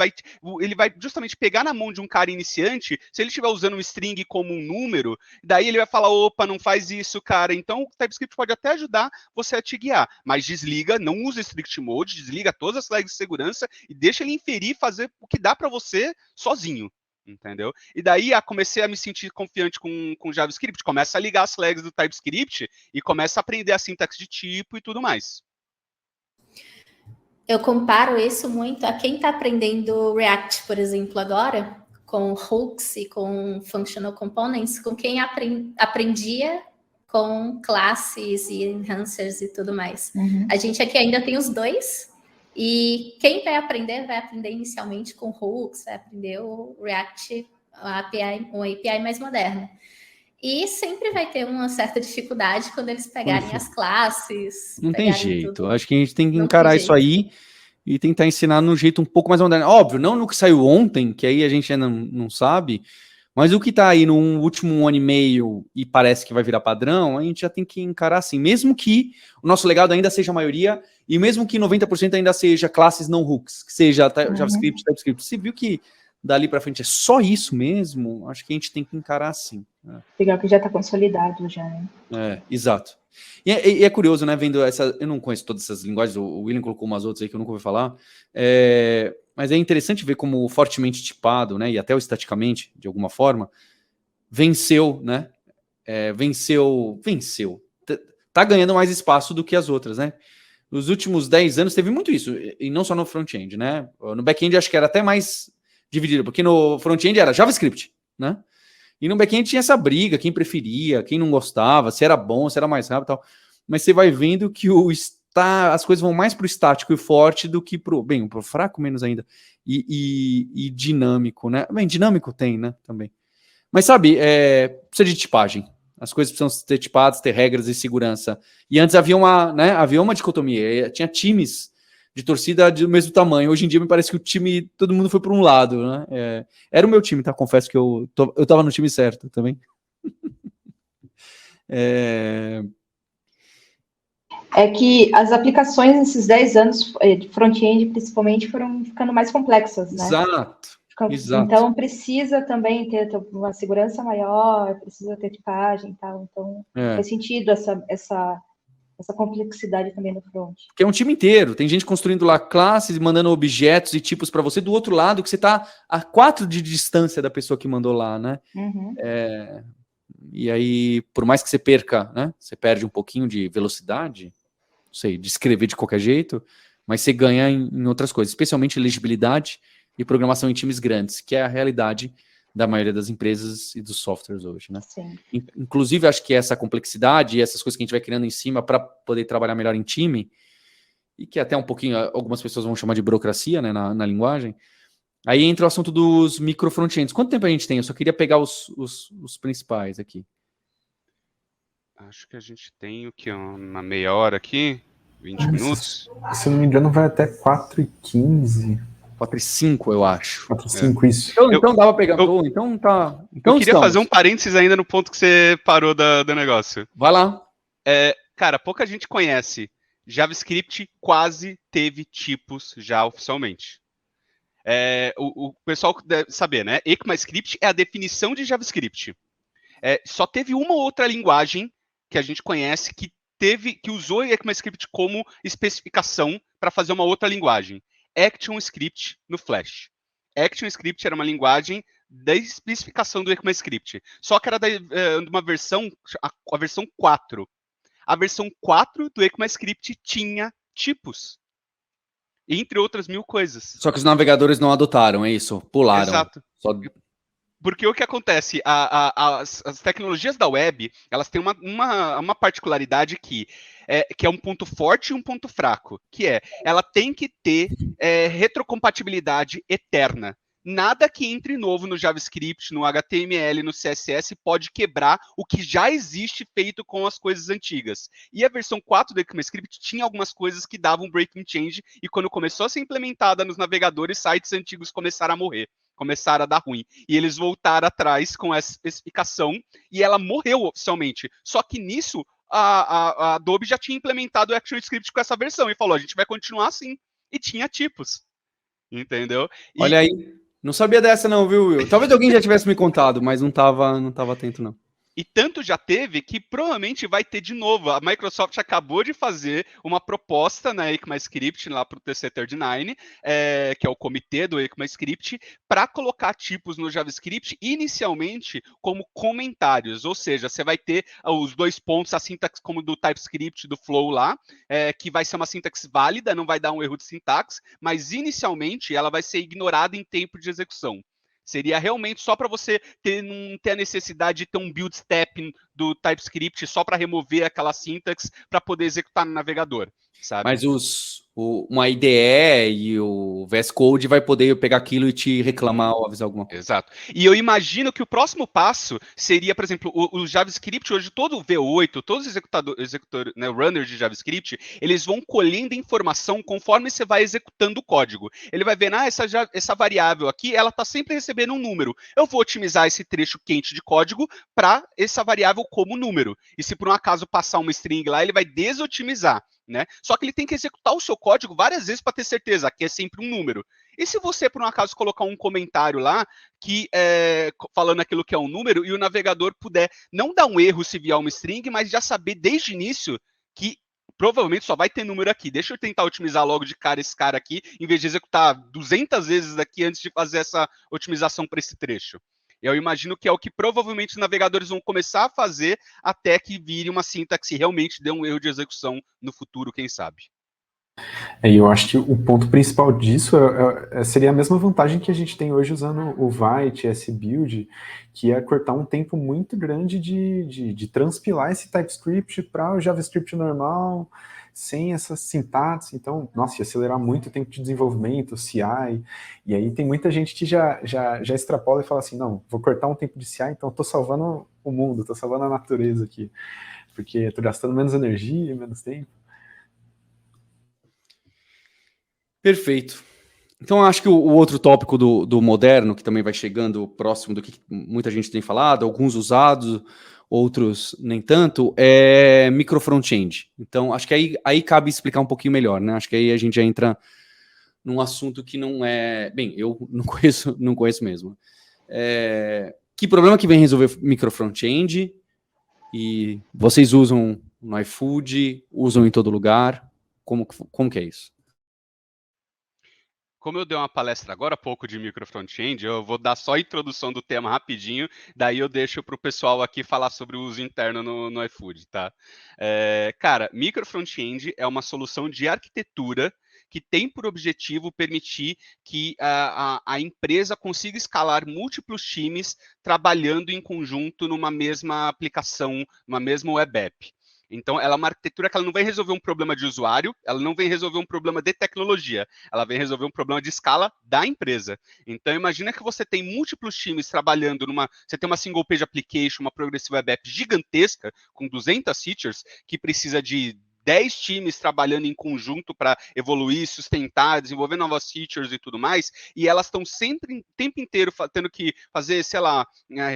ele vai justamente pegar na mão de um cara iniciante, se ele estiver usando um string como um número, daí ele vai falar, opa, não faz isso, cara. Então o TypeScript pode até ajudar você a te guiar, mas desliga, não usa strict mode, desliga todas as flags de segurança e deixa ele inferir, fazer o que dá para você sozinho. Entendeu? E daí comecei a me sentir confiante com JavaScript, começa a ligar as flags do TypeScript e começa a aprender a sintaxe de tipo e tudo mais. Eu comparo isso muito a quem está aprendendo React, por exemplo, agora, com hooks e com functional components, com quem aprendia com classes e enhancers e tudo mais. A gente aqui ainda tem os dois, e quem vai aprender inicialmente com hooks, vai aprender o React, uma API mais moderna. E sempre vai ter uma certa dificuldade quando eles pegarem as classes. Não tem jeito. Tudo. Acho que a gente tem que encarar isso aí e tentar ensinar no jeito um pouco mais moderno. Óbvio, não no que saiu ontem, que aí a gente ainda não sabe, mas o que está aí no último ano e meio e parece que vai virar padrão, a gente já tem que encarar assim. Mesmo que o nosso legado ainda seja a maioria, e mesmo que 90% ainda seja classes não hooks, que seja JavaScript, TypeScript. Você viu que dali para frente é só isso mesmo? Acho que a gente tem que encarar assim. Legal que já está consolidado já, né? Exato. E é curioso, né, vendo essa... Eu não conheço todas essas linguagens, o William colocou umas outras aí que eu nunca ouvi falar, mas é interessante ver como o fortemente tipado, né, e até o estaticamente, de alguma forma, venceu, né, venceu, tá ganhando mais espaço do que as outras, né. Nos últimos 10 anos teve muito isso, e não só no front-end, né, no back-end acho que era até mais dividido, porque no front-end era JavaScript, né, e no back-end tinha essa briga, quem preferia, quem não gostava, se era bom, se era mais rápido e tal. Mas você vai vendo que as coisas vão mais pro estático e forte do que pro fraco menos ainda. E dinâmico, né? Bem, dinâmico tem, né? Também. Mas sabe, precisa de tipagem. As coisas precisam ser tipadas, ter regras de segurança. E antes havia uma dicotomia. Tinha times de torcida do mesmo tamanho. Hoje em dia me parece que o time, todo mundo foi para um lado, né? Era o meu time, tá? Confesso que eu tava no time certo também. É que as aplicações nesses 10 anos, de front-end principalmente, foram ficando mais complexas, né? Exato. Então precisa também ter uma segurança maior, precisa ter tipagem e tal. Então faz sentido essa complexidade também no front. Que é um time inteiro, tem gente construindo lá classes, mandando objetos e tipos para você, do outro lado que você está a 4 de distância da pessoa que mandou lá, né? E aí, por mais que você perca, né? Você perde um pouquinho de velocidade, não sei, de escrever de qualquer jeito, mas você ganha em outras coisas, especialmente legibilidade e programação em times grandes, que é a realidade da maioria das empresas e dos softwares hoje, né? Sim. Inclusive, acho que essa complexidade e essas coisas que a gente vai criando em cima para poder trabalhar melhor em time, e que até um pouquinho, algumas pessoas vão chamar de burocracia, né, na linguagem, aí entra o assunto dos micro frontends. Quanto tempo a gente tem? Eu só queria pegar os principais aqui. Acho que a gente tem o que? Uma meia hora aqui? 20 minutos? Se eu não me engano, vai até 4h15. 4h05, eu acho. 4h05, isso. Então dá pra pegar. Então tá. Então eu queria fazer um parênteses ainda no ponto que você parou do negócio. Vai lá. Cara, pouca gente conhece. JavaScript quase teve tipos já oficialmente. O pessoal deve saber, né? ECMAScript é a definição de JavaScript. Só teve uma outra linguagem que a gente conhece que usou ECMAScript como especificação para fazer uma outra linguagem. ActionScript no Flash. ActionScript era uma linguagem da especificação do ECMAScript. Só que era de uma versão, a versão 4. A versão 4 do ECMAScript tinha tipos. Entre outras 1000 coisas. Só que os navegadores não adotaram, é isso? Pularam. Exato. Porque o que acontece? As tecnologias da web, elas têm uma particularidade que é um ponto forte e um ponto fraco, que ela tem que ter retrocompatibilidade eterna. Nada que entre novo no JavaScript, no HTML, no CSS pode quebrar o que já existe feito com as coisas antigas. E a versão 4 do ECMAScript tinha algumas coisas que davam breaking change, e quando começou a ser implementada nos navegadores, sites antigos começaram a morrer. Começaram a dar ruim. E eles voltaram atrás com essa especificação e ela morreu oficialmente. Só que nisso, a Adobe já tinha implementado o ActionScript com essa versão e falou, a gente vai continuar assim. E tinha tipos. Entendeu? Olha aí. Não sabia dessa não, viu, Will? Talvez alguém já tivesse me contado, mas não tava atento não. E tanto já teve que provavelmente vai ter de novo. A Microsoft acabou de fazer uma proposta na ECMAScript, lá para o TC39, que é o comitê do ECMAScript, para colocar tipos no JavaScript inicialmente como comentários. Ou seja, você vai ter os 2 pontos, a sintaxe como do TypeScript, do Flow lá, que vai ser uma sintaxe válida, não vai dar um erro de sintaxe, mas inicialmente ela vai ser ignorada em tempo de execução. Seria realmente só para você não ter a necessidade de ter um build step do TypeScript só para remover aquela sintaxe para poder executar no navegador, sabe? Mas uma IDE e o VS Code vai poder pegar aquilo e te reclamar ou avisar alguma coisa. Exato. E eu imagino que o próximo passo seria, por exemplo, o JavaScript, hoje todo o V8, todos os executores, né, runners de JavaScript, eles vão colhendo informação conforme você vai executando o código. Ele vai vendo, essa variável aqui, ela está sempre recebendo um número. Eu vou otimizar esse trecho quente de código para essa variável como número. E se por um acaso passar uma string lá, ele vai desotimizar. né? Só que ele tem que executar o seu código várias vezes para ter certeza que é sempre um número. E se você, por um acaso, colocar um comentário lá que falando aquilo que é um número e o navegador puder não dar um erro se vier uma string, mas já saber desde o início que provavelmente só vai ter número aqui. Deixa eu tentar otimizar logo de cara esse cara aqui, em vez de executar 200 vezes daqui antes de fazer essa otimização para esse trecho. Eu imagino que é o que provavelmente os navegadores vão começar a fazer até que vire uma sintaxe e realmente dê um erro de execução no futuro, quem sabe. E eu acho que o ponto principal disso seria a mesma vantagem que a gente tem hoje usando o Vite, SBuild, que é cortar um tempo muito grande de transpilar esse TypeScript para o JavaScript normal, sem essa sintaxe. Então, nossa, ia acelerar muito o tempo de desenvolvimento, CI, e aí tem muita gente que já extrapola e fala assim, não, vou cortar um tempo de CI, então estou salvando o mundo, estou salvando a natureza aqui, porque estou gastando menos energia, menos tempo. Perfeito. Então, acho que o outro tópico do moderno, que também vai chegando próximo do que muita gente tem falado, alguns usados, outros nem tanto, é micro front-end. Então, acho que aí cabe explicar um pouquinho melhor, né? Acho que aí a gente já entra num assunto que não é... Bem, eu não conheço mesmo. Que problema que vem resolver micro front-end? E vocês usam no iFood, usam em todo lugar? Como que é isso? Como eu dei uma palestra agora há pouco de micro front-end, eu vou dar só a introdução do tema rapidinho, daí eu deixo para o pessoal aqui falar sobre o uso interno no iFood, tá? Cara, micro front-end é uma solução de arquitetura que tem por objetivo permitir que a empresa consiga escalar múltiplos times trabalhando em conjunto numa mesma aplicação, numa mesma web app. Então, ela é uma arquitetura que ela não vem resolver um problema de usuário, ela não vem resolver um problema de tecnologia, ela vem resolver um problema de escala da empresa. Então, imagina que você tem múltiplos times trabalhando você tem uma single page application, uma progressive web app gigantesca, com 200 features, que precisa de 10 times trabalhando em conjunto para evoluir, sustentar, desenvolver novas features e tudo mais, e elas estão sempre, o tempo inteiro, tendo que fazer, sei lá,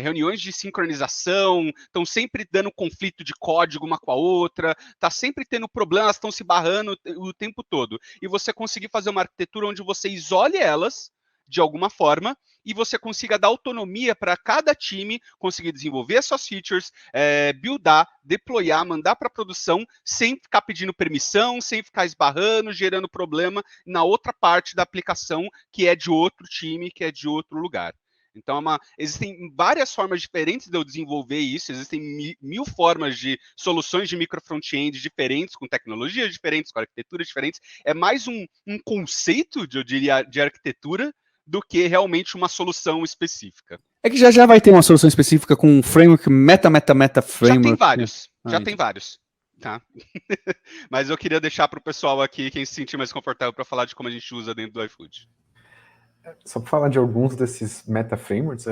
reuniões de sincronização, estão sempre dando conflito de código uma com a outra, está sempre tendo problemas, estão se barrando o tempo todo. E você conseguir fazer uma arquitetura onde você isole elas, de alguma forma, e você consiga dar autonomia para cada time conseguir desenvolver as suas features, buildar, deployar, mandar para produção, sem ficar pedindo permissão, sem ficar esbarrando, gerando problema na outra parte da aplicação, que é de outro time, que é de outro lugar. Então, existem várias formas diferentes de eu desenvolver isso, existem mil formas de soluções de micro front-end diferentes, com tecnologias diferentes, com arquiteturas diferentes. É mais um conceito, eu diria, de arquitetura, do que realmente uma solução específica. É que já vai ter uma solução específica com um framework meta framework. Já tem vários, então. tem vários. Tá? Mas eu queria deixar para o pessoal aqui, quem se sentir mais confortável, para falar de como a gente usa dentro do iFood. Só para falar de alguns desses meta frameworks,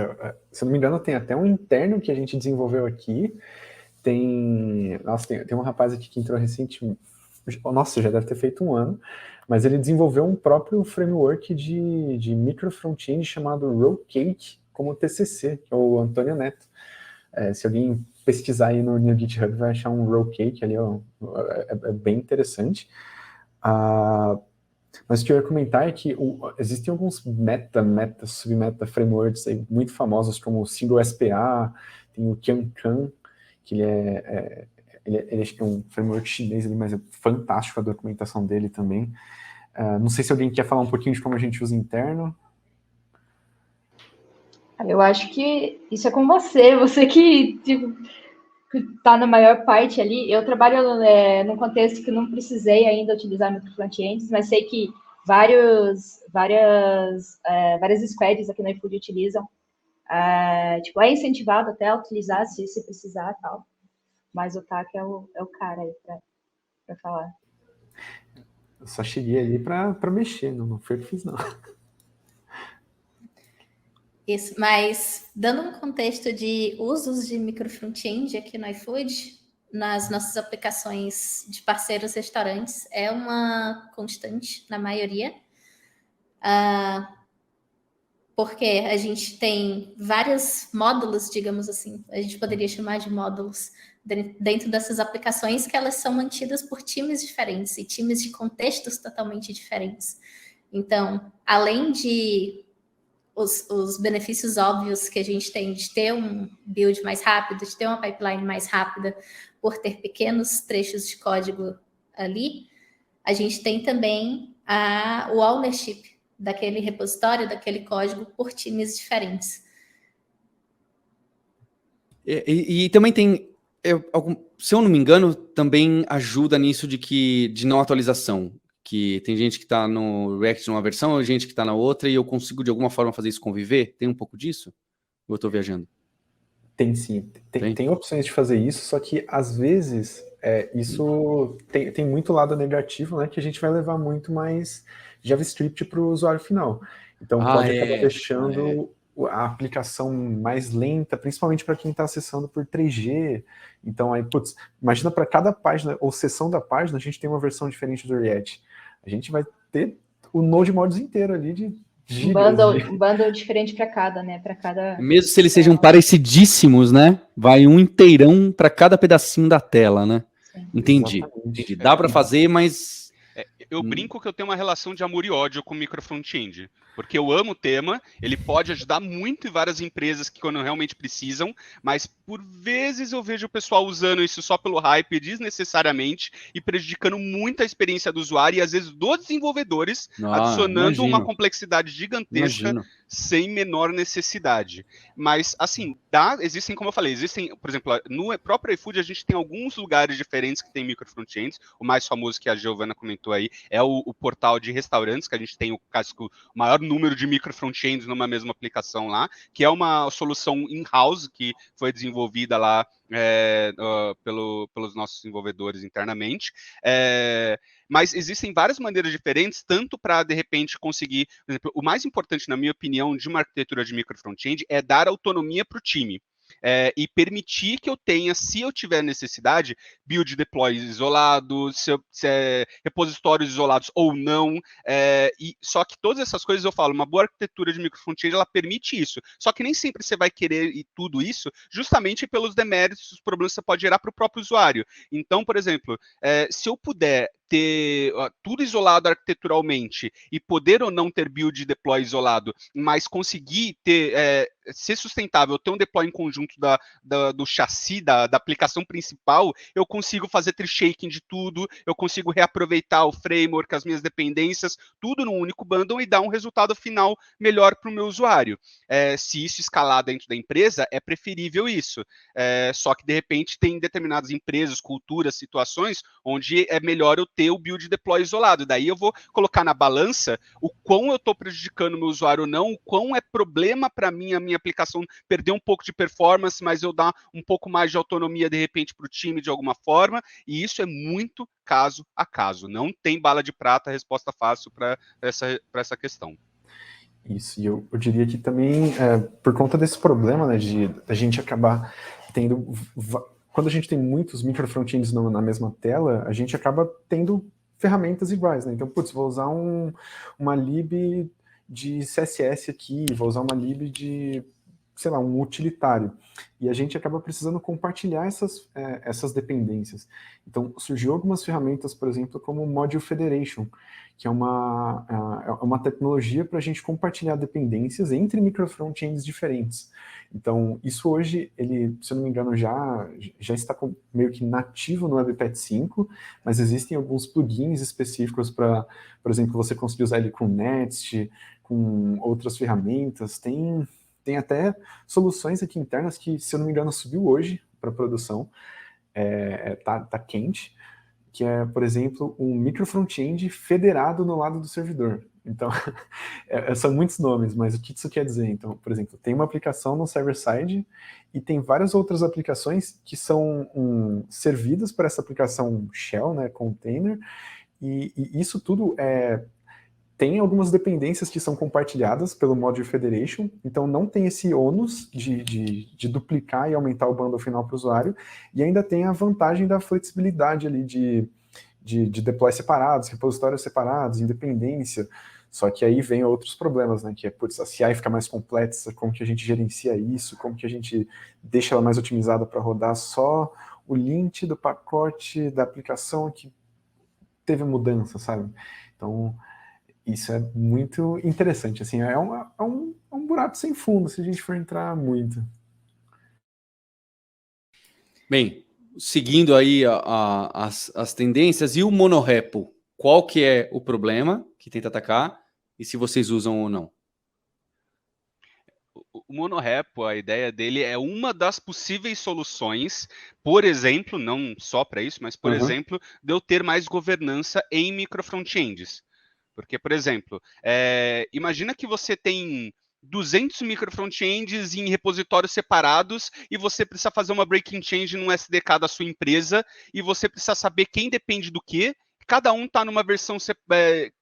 se eu não me engano, tem até um interno que a gente desenvolveu aqui. Tem um rapaz aqui que entrou recentemente. Nossa, já deve ter feito um ano, mas ele desenvolveu um próprio framework de micro front-end chamado Rollcake, como TCC, que é o Antônio Neto. Se alguém pesquisar aí no GitHub, vai achar um Rollcake ali, é bem interessante. Mas o que eu ia comentar é que existem alguns submeta frameworks aí muito famosos, como o Single SPA, tem o Qiankan, que ele é um framework chinês ali, mas é fantástico a documentação dele também. Não sei se alguém quer falar um pouquinho de como a gente usa interno. Eu acho que isso é com você que está na maior parte ali. Eu trabalho num contexto que não precisei ainda utilizar micro front-ends, mas sei que várias squads aqui no iFood utilizam. É incentivado até a utilizar se precisar e tal. Mas o TAC é o cara aí para falar. Eu só cheguei ali para mexer, não foi o que fiz, não. Isso, mas dando um contexto de usos de micro front-end aqui no iFood, nas nossas aplicações de parceiros restaurantes, é uma constante na maioria, porque a gente tem vários módulos, digamos assim, a gente poderia chamar de módulos dentro dessas aplicações que elas são mantidas por times diferentes e times de contextos totalmente diferentes. Então, além de os benefícios óbvios que a gente tem de ter um build mais rápido, de ter uma pipeline mais rápida, por ter pequenos trechos de código ali, a gente tem também o ownership daquele repositório, daquele código por times diferentes. E também tem, se eu não me engano, também ajuda nisso de não atualização. Que tem gente que está no React numa versão, gente que está na outra, e eu consigo de alguma forma fazer isso conviver? Tem um pouco disso? Ou eu estou viajando? Tem sim. Tem opções de fazer isso, só que às vezes isso tem muito lado negativo, né? Que a gente vai levar muito mais JavaScript para o usuário final. Então pode acabar deixando a aplicação mais lenta, principalmente para quem está acessando por 3G. Então aí, putz, imagina para cada página ou seção da página, a gente tem uma versão diferente do React. A gente vai ter o Node Mods inteiro ali de gigas. Um bundle diferente para cada, né? Para cada. Mesmo se eles sejam parecidíssimos, né? Vai um inteirão para cada pedacinho da tela, né? Sim. Entendi. Dá para fazer, mas eu brinco que eu tenho uma relação de amor e ódio com o micro front-end, porque eu amo o tema, ele pode ajudar muito em várias empresas que quando realmente precisam, mas por vezes eu vejo o pessoal usando isso só pelo hype desnecessariamente e prejudicando muito a experiência do usuário e às vezes dos desenvolvedores, adicionando uma complexidade gigantesca sem menor necessidade. Mas, assim, existem, como eu falei, por exemplo, no próprio iFood a gente tem alguns lugares diferentes que tem micro front-ends, o mais famoso que a Giovana comentou aí é o portal de restaurantes, que a gente tem o maior número de micro front-ends numa mesma aplicação lá, que é uma solução in-house que foi desenvolvida lá pelos nossos desenvolvedores internamente. Mas existem várias maneiras diferentes, tanto para, de repente, conseguir... Por exemplo, o mais importante, na minha opinião, de uma arquitetura de micro front-end é dar autonomia para o time. E permitir que eu tenha, se eu tiver necessidade, build deploys isolados, repositórios isolados ou não, só que todas essas coisas eu falo, uma boa arquitetura de micro front-end, ela permite isso, só que nem sempre você vai querer tudo isso, justamente pelos deméritos, os problemas que você pode gerar para o próprio usuário. Então, por exemplo, se eu puder ter tudo isolado arquiteturalmente e poder ou não ter build deploy isolado, mas conseguir ser sustentável, ter um deploy em conjunto do chassi, da aplicação principal, eu consigo fazer tree shaking de tudo, eu consigo reaproveitar o framework, as minhas dependências, tudo num único bundle e dar um resultado final melhor para o meu usuário. Se isso escalar dentro da empresa, é preferível isso. Só que, de repente, tem determinadas empresas, culturas, situações, onde é melhor eu ter o build deploy isolado. Daí eu vou colocar na balança o quão eu estou prejudicando o meu usuário ou não, o quão é problema para mim a minha aplicação perder um pouco de performance, mas eu dar um pouco mais de autonomia, de repente, para o time de alguma forma, e isso é muito caso a caso. Não tem bala de prata, resposta fácil para essa questão. Isso, e eu diria que também, por conta desse problema, né, de a gente acabar tendo... Quando a gente tem muitos micro front-ends na mesma tela, a gente acaba tendo ferramentas iguais, né? Então, putz, vou usar uma lib de CSS aqui, vou usar uma lib de, sei lá, um utilitário. E a gente acaba precisando compartilhar essas dependências. Então, surgiu algumas ferramentas, por exemplo, como o Module Federation, que é uma tecnologia para a gente compartilhar dependências entre micro front-ends diferentes. Então, isso hoje, se eu não me engano, já está meio que nativo no Webpack 5, mas existem alguns plugins específicos para, por exemplo, você conseguir usar ele com Next, com outras ferramentas. Tem até soluções aqui internas que, se eu não me engano, subiu hoje para produção, tá quente, que é, por exemplo, um micro front-end federado no lado do servidor. Então, são muitos nomes, mas o que isso quer dizer? Então, por exemplo, tem uma aplicação no server-side e tem várias outras aplicações que são servidas para essa aplicação shell, né, container, e isso tudo tem algumas dependências que são compartilhadas pelo Module Federation, então não tem esse ônus de duplicar e aumentar o bundle final para o usuário, e ainda tem a vantagem da flexibilidade ali de deploy separados, repositórios separados, independência. Só que aí vem outros problemas, né? Que a CI fica mais complexa, como que a gente gerencia isso, como que a gente deixa ela mais otimizada para rodar só o lint do pacote da aplicação que teve mudança, sabe? Então, isso é muito interessante, assim, é um buraco sem fundo, se a gente for entrar muito. Bem, seguindo aí as tendências, e o monorepo? Qual que é o problema que tenta atacar e se vocês usam ou não? O monorepo, a ideia dele é uma das possíveis soluções, por exemplo, não só para isso, mas por exemplo, de eu ter mais governança em micro frontends. Porque, por exemplo, imagina que você tem 200 micro frontends em repositórios separados e você precisa fazer uma breaking change num SDK da sua empresa e você precisa saber quem depende do quê. Cada um está numa versão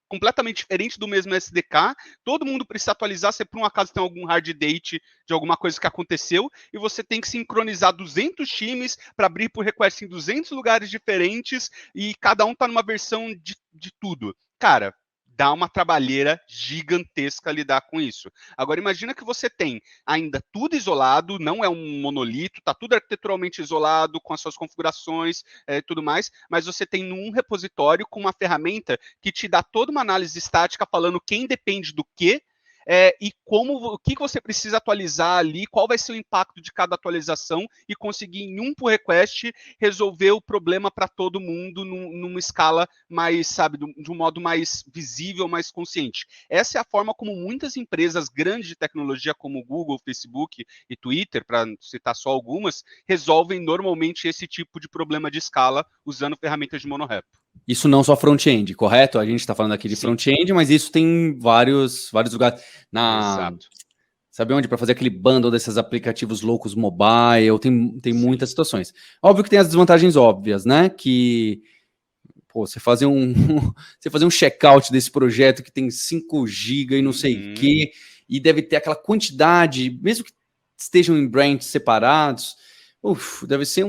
completamente diferente do mesmo SDK, todo mundo precisa atualizar se por um acaso tem algum hard date de alguma coisa que aconteceu, e você tem que sincronizar 200 times para abrir por request em 200 lugares diferentes, e cada um está numa versão de tudo. Cara, dá uma trabalheira gigantesca lidar com isso. Agora, imagina que você tem ainda tudo isolado, não é um monolito, está tudo arquiteturalmente isolado, com as suas configurações e tudo mais, mas você tem num repositório com uma ferramenta que te dá toda uma análise estática falando quem depende do quê, e o que você precisa atualizar ali, qual vai ser o impacto de cada atualização e conseguir em um pull request resolver o problema para todo mundo numa escala mais, sabe, de um modo mais visível, mais consciente. Essa é a forma como muitas empresas grandes de tecnologia como Google, Facebook e Twitter, para citar só algumas, resolvem normalmente esse tipo de problema de escala usando ferramentas de monorepo. Isso não só front-end, correto? A gente está falando aqui de Sim. front-end, mas isso tem vários lugares. Exato. Sabe onde? Para fazer aquele bundle desses aplicativos loucos mobile, tem muitas situações. Óbvio que tem as desvantagens óbvias, né? Que você fazer um checkout desse projeto que tem 5 GB e não sei o quê, e deve ter aquela quantidade, mesmo que estejam em branches separados, deve ser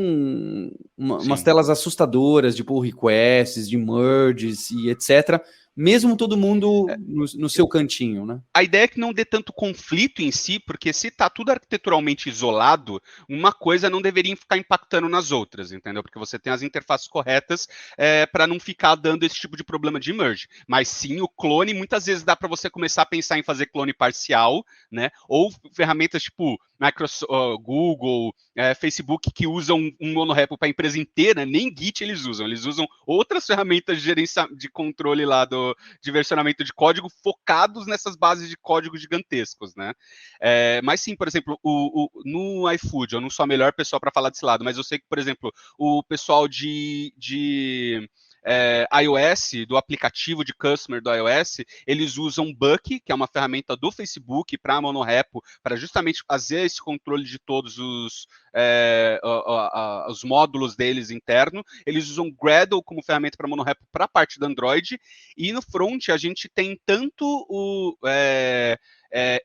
umas telas assustadoras de pull requests, de merges e etc. Mesmo todo mundo no seu cantinho, né? A ideia é que não dê tanto conflito em si, porque se está tudo arquiteturalmente isolado, uma coisa não deveria ficar impactando nas outras, entendeu? Porque você tem as interfaces corretas para não ficar dando esse tipo de problema de merge. Mas sim, o clone, muitas vezes dá para você começar a pensar em fazer clone parcial, né? Ou ferramentas tipo Microsoft, Google, Facebook, que usam um monorepo para a empresa inteira, nem Git eles usam outras ferramentas de controle lá de versionamento de código focados nessas bases de código gigantescos, né? Mas sim, por exemplo, no iFood, eu não sou a melhor pessoa para falar desse lado, mas eu sei que, por exemplo, o pessoal de iOS, do aplicativo de customer do iOS, eles usam Buck, que é uma ferramenta do Facebook para monorepo, para justamente fazer esse controle de todos os módulos deles interno. Eles usam Gradle como ferramenta para monorepo para a parte do Android, e no front a gente tem tanto o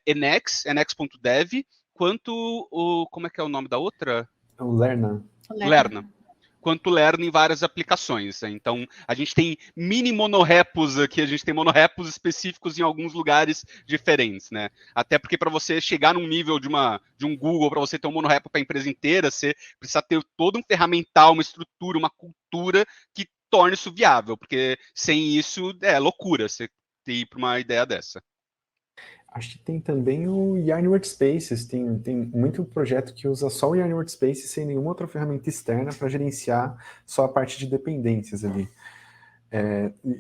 Enex.dev, quanto como é que é o nome da outra? O Lerna. Quanto Lerna em várias aplicações. Então, a gente tem mini monorepos aqui, a gente tem monorepos específicos em alguns lugares diferentes, né? Até porque para você chegar num nível de um Google, para você ter um monorepo para a empresa inteira, você precisa ter todo um ferramental, uma estrutura, uma cultura que torne isso viável, porque sem isso é loucura você ir para uma ideia dessa. Acho que tem também o Yarn Workspaces, tem muito projeto que usa só o Yarn Workspace sem nenhuma outra ferramenta externa para gerenciar só a parte de dependências ali.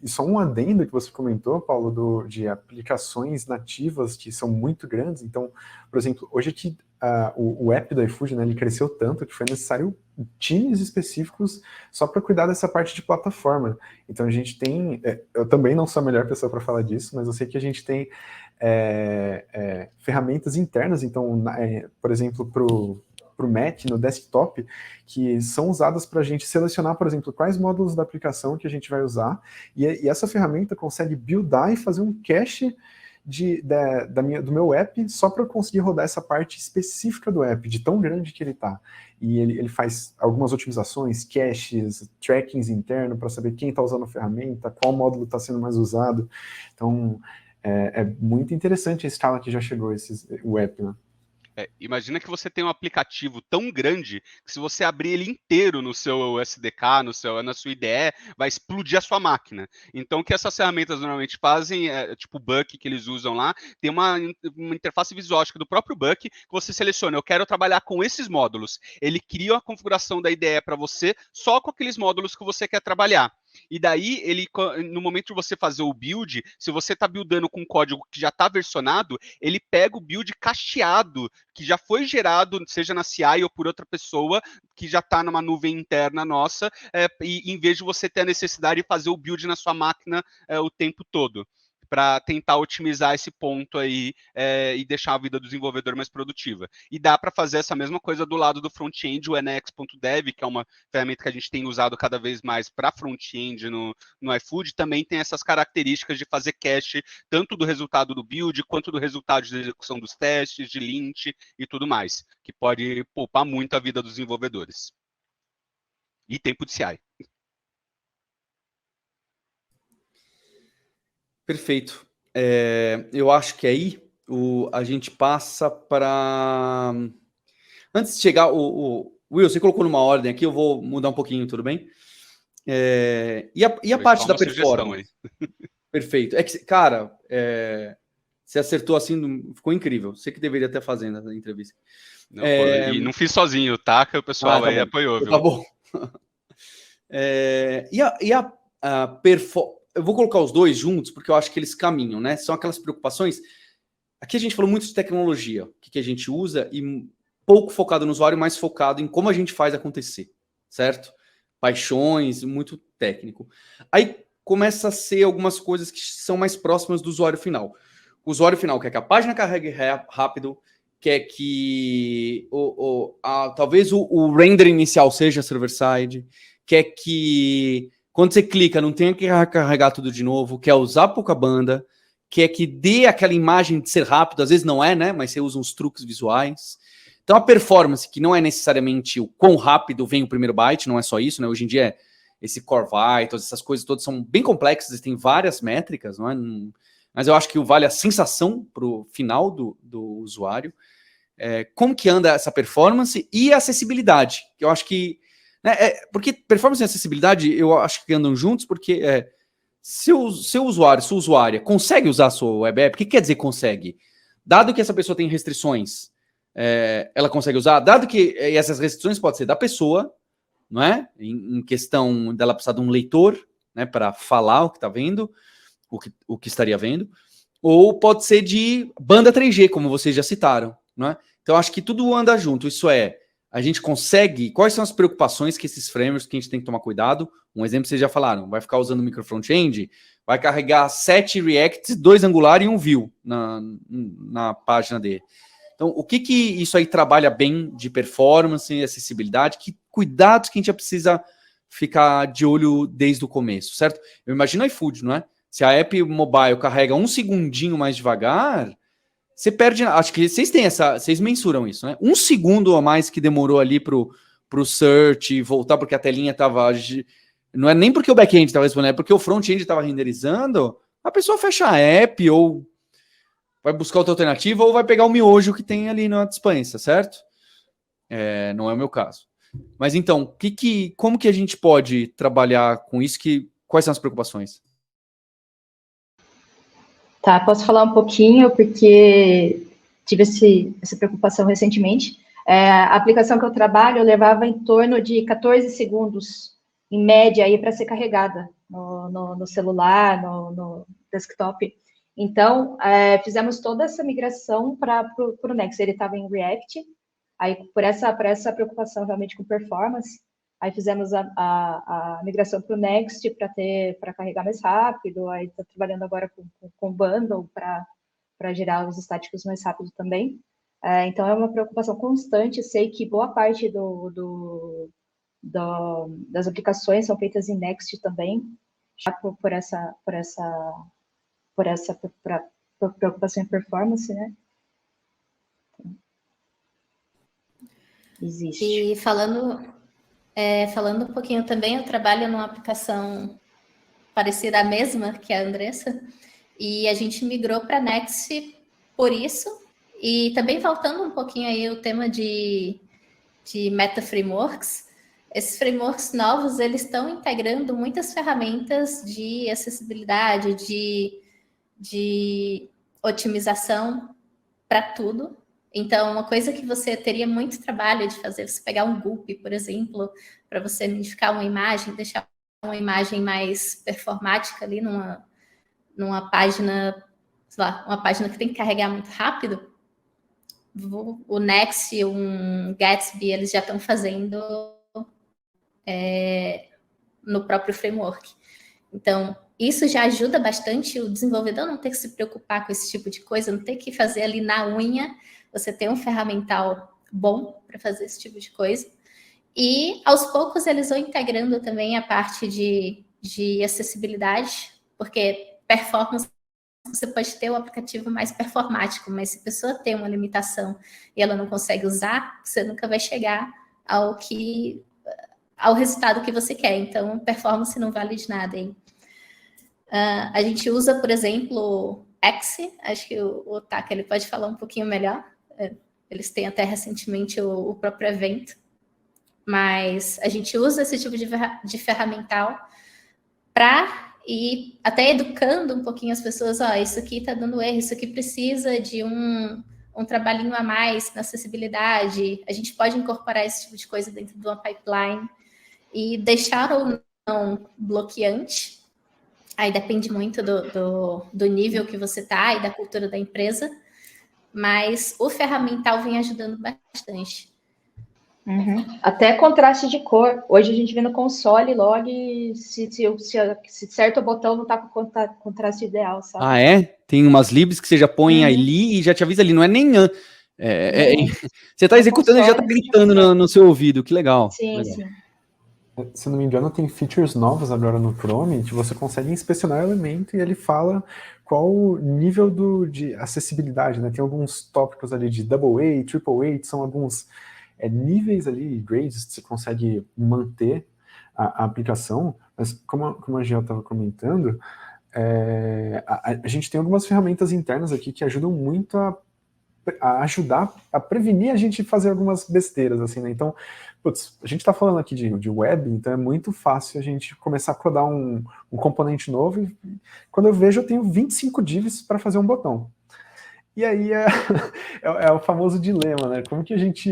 E só um adendo que você comentou, Paulo, de aplicações nativas que são muito grandes. Então, por exemplo, hoje aqui o app do iFood, né, ele cresceu tanto que foi necessário times específicos só para cuidar dessa parte de plataforma. Então a gente tem, eu também não sou a melhor pessoa para falar disso, mas eu sei que a gente tem ferramentas internas, então, por exemplo, para o Mac, no desktop, que são usadas para a gente selecionar, por exemplo, quais módulos da aplicação que a gente vai usar, e essa ferramenta consegue buildar e fazer um cache do meu app só para eu conseguir rodar essa parte específica do app, de tão grande que ele está. E ele faz algumas otimizações, caches, trackings internos para saber quem está usando a ferramenta, qual módulo está sendo mais usado. Então, é muito interessante a escala que já chegou o app, né? Imagina que você tem um aplicativo tão grande que se você abrir ele inteiro no seu SDK, na sua IDE, vai explodir a sua máquina. Então, o que essas ferramentas normalmente fazem, tipo o Buck que eles usam lá, tem uma interface visual, acho que do próprio Buck, que você seleciona, eu quero trabalhar com esses módulos. Ele cria a configuração da IDE para você, só com aqueles módulos que você quer trabalhar. E daí, no momento de você fazer o build, se você está buildando com um código que já está versionado, ele pega o build cacheado, que já foi gerado, seja na CI ou por outra pessoa, que já está numa nuvem interna nossa, e em vez de você ter a necessidade de fazer o build na sua máquina o tempo todo, para tentar otimizar esse ponto aí e deixar a vida do desenvolvedor mais produtiva. E dá para fazer essa mesma coisa do lado do front-end, o NX.dev, que é uma ferramenta que a gente tem usado cada vez mais para front-end no iFood, também tem essas características de fazer cache, tanto do resultado do build, quanto do resultado de execução dos testes, de lint e tudo mais, que pode poupar muito a vida dos desenvolvedores. E tempo de CI. Perfeito. Eu acho que aí a gente passa para... Antes de chegar, Will, você colocou numa ordem aqui, eu vou mudar um pouquinho, tudo bem? E a parte da performance? Perfeito. É que, cara, você acertou assim, ficou incrível. Você que deveria estar fazendo a entrevista. Não, e não fiz sozinho, tá? Que o pessoal aí apoiou, viu? Tá bom. A performance... Eu vou colocar os dois juntos, porque eu acho que eles caminham, né? São aquelas preocupações... Aqui a gente falou muito de tecnologia, o que a gente usa, e pouco focado no usuário, mais focado em como a gente faz acontecer, certo? Paixões, muito técnico. Aí começa a ser algumas coisas que são mais próximas do usuário final. O usuário final quer que a página carregue rápido, quer que talvez o render inicial seja server-side, quer que quando você clica não tenha que carregar tudo de novo, quer usar pouca banda, quer que dê aquela imagem de ser rápido, às vezes não é, né? Mas você usa uns truques visuais. Então a performance, que não é necessariamente o quão rápido vem o primeiro byte, não é só isso, né? Hoje em dia esse core vitals, essas coisas todas são bem complexas, tem várias métricas, não é? Mas eu acho que vale a sensação para o final do usuário. Como que anda essa performance e a acessibilidade, que eu acho que... Né, porque performance e acessibilidade, eu acho que andam juntos, porque se o seu usuário, sua usuária, consegue usar a sua web app, o que quer dizer consegue? Dado que essa pessoa tem restrições, ela consegue usar, dado que essas restrições podem ser da pessoa, não é? Em questão dela precisar de um leitor, né, para falar o que está vendo, o que estaria vendo, ou pode ser de banda 3G, como vocês já citaram, não é? Então, acho que tudo anda junto, isso a gente consegue... Quais são as preocupações que esses frameworks que a gente tem que tomar cuidado? Um exemplo, vocês já falaram, vai ficar usando o micro front-end, vai carregar 7 Reacts, 2 Angular e 1 Vue na página dele. Então, o que isso aí trabalha bem de performance e acessibilidade? Que cuidados que a gente precisa ficar de olho desde o começo, certo? Eu imagino o iFood, não é? Se a app mobile carrega um segundinho mais devagar... Você perde, acho que vocês mensuram isso, né? Um segundo a mais que demorou ali pro search voltar, porque a telinha tava... Não é nem porque o back-end estava respondendo, é porque o front-end estava renderizando, a pessoa fecha a app, ou vai buscar outra alternativa, ou vai pegar o miojo que tem ali na dispensa, certo? Não é o meu caso. Mas então, como que a gente pode trabalhar com isso? Quais são as preocupações? Tá, posso falar um pouquinho, porque tive essa preocupação recentemente. A aplicação que eu trabalho, eu levava em torno de 14 segundos, em média, para ser carregada no celular, no desktop. Então, fizemos toda essa migração para o Next. Ele estava em React, aí por essa preocupação realmente com performance, aí fizemos a migração para o Next para carregar mais rápido. Aí estou trabalhando agora com bundle para gerar os estáticos mais rápido também. Então é uma preocupação constante. Sei que boa parte das aplicações são feitas em Next também, já por essa preocupação em performance, né? Existe. E falando um pouquinho também, eu trabalho numa aplicação parecida à mesma que a Andressa, e a gente migrou para Next por isso, E também voltando um pouquinho aí o tema de meta frameworks, esses frameworks novos, eles estão integrando muitas ferramentas de acessibilidade, de otimização para tudo. Então, uma coisa que você teria muito trabalho de fazer, você pegar um GUP, por exemplo, para você modificar uma imagem, deixar uma imagem mais performática ali numa página, sei lá, uma página que tem que carregar muito rápido, o Next e um Gatsby, eles já estão fazendo no próprio framework. Então, isso já ajuda bastante o desenvolvedor não ter que se preocupar com esse tipo de coisa, não ter que fazer ali na unha, você ter um ferramental bom para fazer esse tipo de coisa. E, aos poucos, eles vão integrando também a parte de acessibilidade, porque performance, você pode ter o aplicativo mais performático, mas se a pessoa tem uma limitação e ela não consegue usar, você nunca vai chegar ao resultado que você quer. Então, performance não vale de nada aí. A gente usa, por exemplo, X, acho que o Taka ele pode falar um pouquinho melhor. Eles têm até recentemente o próprio evento, mas a gente usa esse tipo de ferramental para ir até educando um pouquinho as pessoas, isso aqui está dando erro, isso aqui precisa de um trabalhinho a mais na acessibilidade, a gente pode incorporar esse tipo de coisa dentro de uma pipeline e deixar ou não bloqueante. Aí depende muito do nível que você está e da cultura da empresa, mas o ferramental vem ajudando bastante. Uhum. Até contraste de cor. Hoje a gente vê no console log se certo botão não está com contraste ideal, sabe? Ah, é? Tem umas libs que você já põe ali e já te avisa ali, não é nem... você está executando e já está gritando no seu ouvido, que legal. Sim, legal. sim. Se não me engano, tem features novas agora no Chrome que você consegue inspecionar o elemento e ele fala qual o nível de acessibilidade, né? Tem alguns tópicos ali de Double A, Triple A, são alguns níveis ali, grades, que você consegue manter a aplicação, mas como a Gel estava comentando, a gente tem algumas ferramentas internas aqui que ajudam muito a ajudar a prevenir a gente fazer algumas besteiras, assim, né? Então, a gente está falando aqui de web, então é muito fácil a gente começar a codar um componente novo e quando eu vejo eu tenho 25 divs para fazer um botão. E aí é o famoso dilema, né? Como que a gente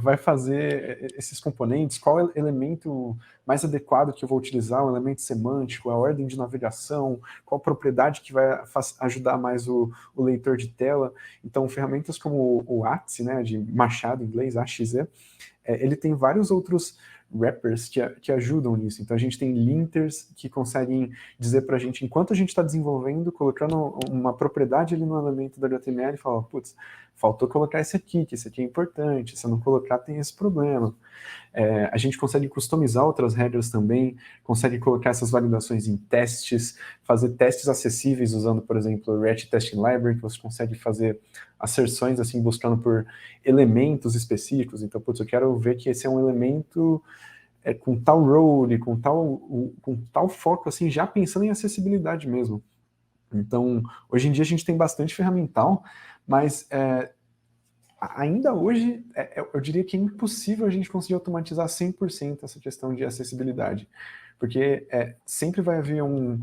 vai fazer esses componentes? Qual é o elemento mais adequado que eu vou utilizar? O elemento semântico, a ordem de navegação, qual a propriedade que vai ajudar mais o leitor de tela? Então, ferramentas como o Axe, né, de machado em inglês, AXE, ele tem vários outros wrappers que ajudam nisso. Então a gente tem linters que conseguem dizer para a gente, enquanto a gente está desenvolvendo, colocando uma propriedade ali no elemento do HTML, e fala, putz, faltou colocar esse aqui, que esse aqui é importante, se eu não colocar tem esse problema. A gente consegue customizar outras regras também, consegue colocar essas validações em testes, fazer testes acessíveis usando, por exemplo, o React Testing Library, que você consegue fazer asserções assim, buscando por elementos específicos. Então, putz, eu quero ver que esse é um elemento com tal role, com tal foco, assim, já pensando em acessibilidade mesmo. Então, hoje em dia a gente tem bastante ferramental, mas ainda hoje, eu diria que é impossível a gente conseguir automatizar 100% essa questão de acessibilidade, porque sempre vai haver um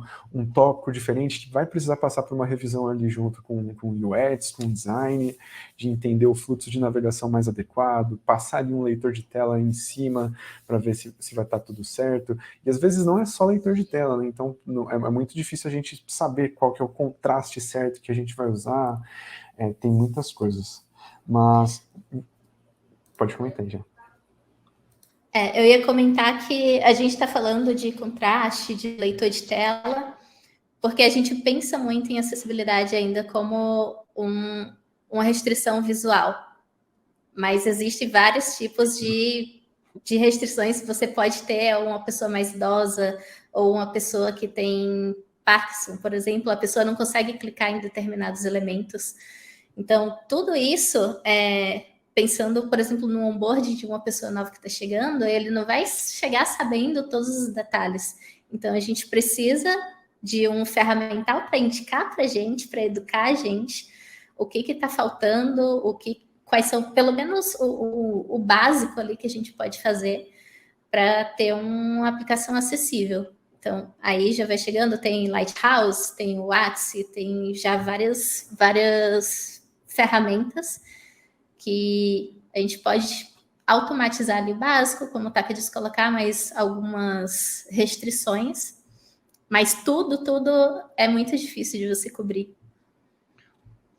tópico diferente que vai precisar passar por uma revisão ali junto com UX, com design, de entender o fluxo de navegação mais adequado, passar ali um leitor de tela em cima para ver se vai estar tudo certo, e às vezes não é só leitor de tela, né? Então é muito difícil a gente saber qual que é o contraste certo que a gente vai usar, tem muitas coisas. Mas, pode comentar, já. Eu ia comentar que a gente está falando de contraste, de leitor de tela, porque a gente pensa muito em acessibilidade ainda como uma restrição visual. Mas existem vários tipos de restrições que você pode ter, uma pessoa mais idosa, ou uma pessoa que tem Parkinson, por exemplo, a pessoa não consegue clicar em determinados elementos. Então, tudo isso, pensando, por exemplo, no onboard de uma pessoa nova que está chegando, ele não vai chegar sabendo todos os detalhes. Então, a gente precisa de um ferramental para indicar para a gente, para educar a gente, o que está faltando, quais são, pelo menos, o básico ali que a gente pode fazer para ter uma aplicação acessível. Então, aí já vai chegando, tem Lighthouse, tem o Axie, tem já várias ferramentas que a gente pode automatizar ali o básico, como o Taka disse, colocar mais algumas restrições, mas tudo é muito difícil de você cobrir.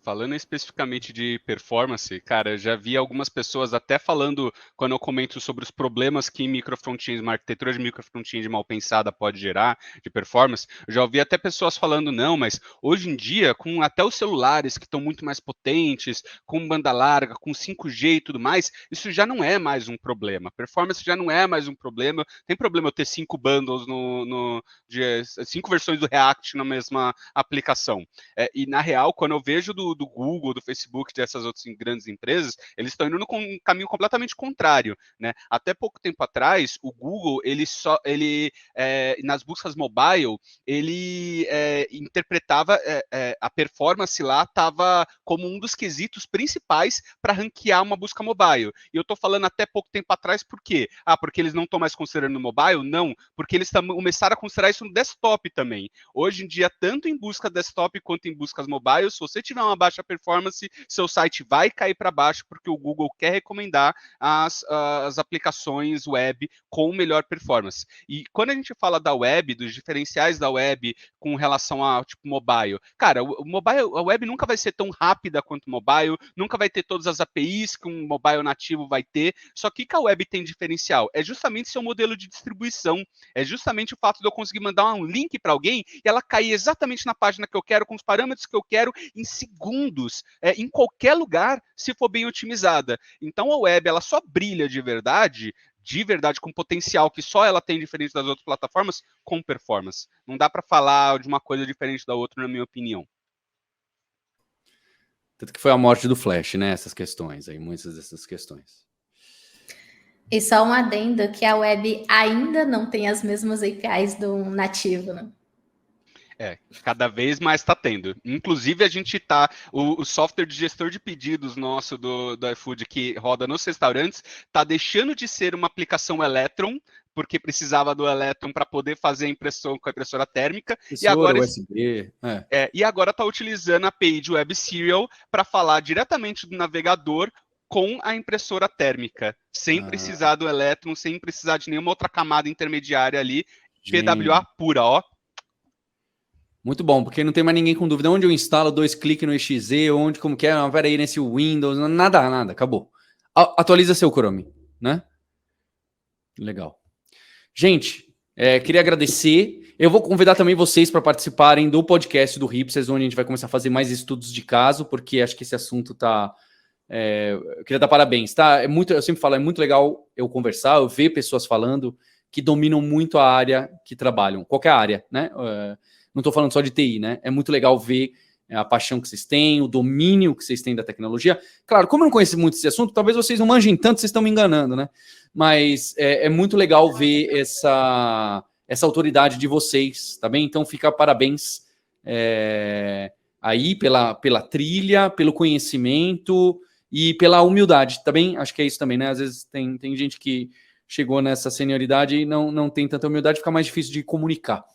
Falando especificamente de performance, cara, eu já vi algumas pessoas até falando, quando eu comento sobre os problemas que microfrontend, uma arquitetura de microfrontend mal pensada pode gerar de performance, eu já ouvi até pessoas falando, não, mas hoje em dia, com até os celulares que estão muito mais potentes, com banda larga, com 5G e tudo mais, isso já não é mais um problema. Performance já não é mais um problema. Tem problema eu ter 5 bundles, 5 versões do React na mesma aplicação. E na real, quando eu vejo do Google, do Facebook, dessas outras grandes empresas, eles estão indo num caminho completamente contrário, né? Até pouco tempo atrás, o Google, nas buscas mobile, ele interpretava a performance lá estava como um dos quesitos principais para ranquear uma busca mobile. E eu estou falando até pouco tempo atrás, por quê? Porque eles não estão mais considerando no mobile? Não, porque eles começaram a considerar isso no desktop também. Hoje em dia, tanto em busca desktop quanto em buscas mobile, se você tiver uma baixa performance, seu site vai cair para baixo, porque o Google quer recomendar as aplicações web com melhor performance. E quando a gente fala da web, dos diferenciais da web com relação a tipo mobile, cara, a web nunca vai ser tão rápida quanto o mobile, nunca vai ter todas as APIs que um mobile nativo vai ter, só que a web tem diferencial? É justamente seu modelo de distribuição, é justamente o fato de eu conseguir mandar um link para alguém e ela cair exatamente na página que eu quero, com os parâmetros que eu quero, em segundos, em qualquer lugar, se for bem otimizada. Então a web, ela só brilha de verdade, com potencial que só ela tem diferente das outras plataformas, com performance. Não dá para falar de uma coisa diferente da outra, na minha opinião. Tanto que foi a morte do Flash, né? Essas questões aí, muitas dessas questões. E só um adendo que a web ainda não tem as mesmas APIs do nativo, né? Cada vez mais está tendo. Inclusive, a gente tá. O software de gestor de pedidos nosso do iFood, que roda nos restaurantes, está deixando de ser uma aplicação Electron, porque precisava do Electron para poder fazer a impressão com a impressora térmica. Impressora, e agora USB. E agora está utilizando a API de Web Serial para falar diretamente do navegador com a impressora térmica, sem precisar do Electron, sem precisar de nenhuma outra camada intermediária ali. PWA pura, ó. Muito bom, porque não tem mais ninguém com dúvida. Onde eu instalo 2 cliques no exe, onde, como que é? Não, peraí, nesse Windows, nada, acabou. Atualiza seu Chrome, né? Legal. Gente, queria agradecer. Eu vou convidar também vocês para participarem do podcast do Hipsters, onde a gente vai começar a fazer mais estudos de caso, porque acho que esse assunto tá... eu queria dar parabéns, tá? Eu sempre falo, é muito legal eu conversar, eu ver pessoas falando que dominam muito a área que trabalham, qualquer área, né? Não estou falando só de TI, né? É muito legal ver a paixão que vocês têm, o domínio que vocês têm da tecnologia. Claro, como eu não conheço muito esse assunto, talvez vocês não manjem tanto, vocês estão me enganando, né? Mas é muito legal ver essa autoridade de vocês, tá bem? Então, fica parabéns aí pela trilha, pelo conhecimento e pela humildade, tá bem? Acho que é isso também, né? Às vezes tem gente que chegou nessa senioridade e não tem tanta humildade, fica mais difícil de comunicar.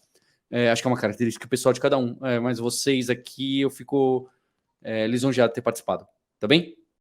Acho que é uma característica pessoal de cada um. Mas vocês aqui, eu fico lisonjeado de ter participado. Tá bem?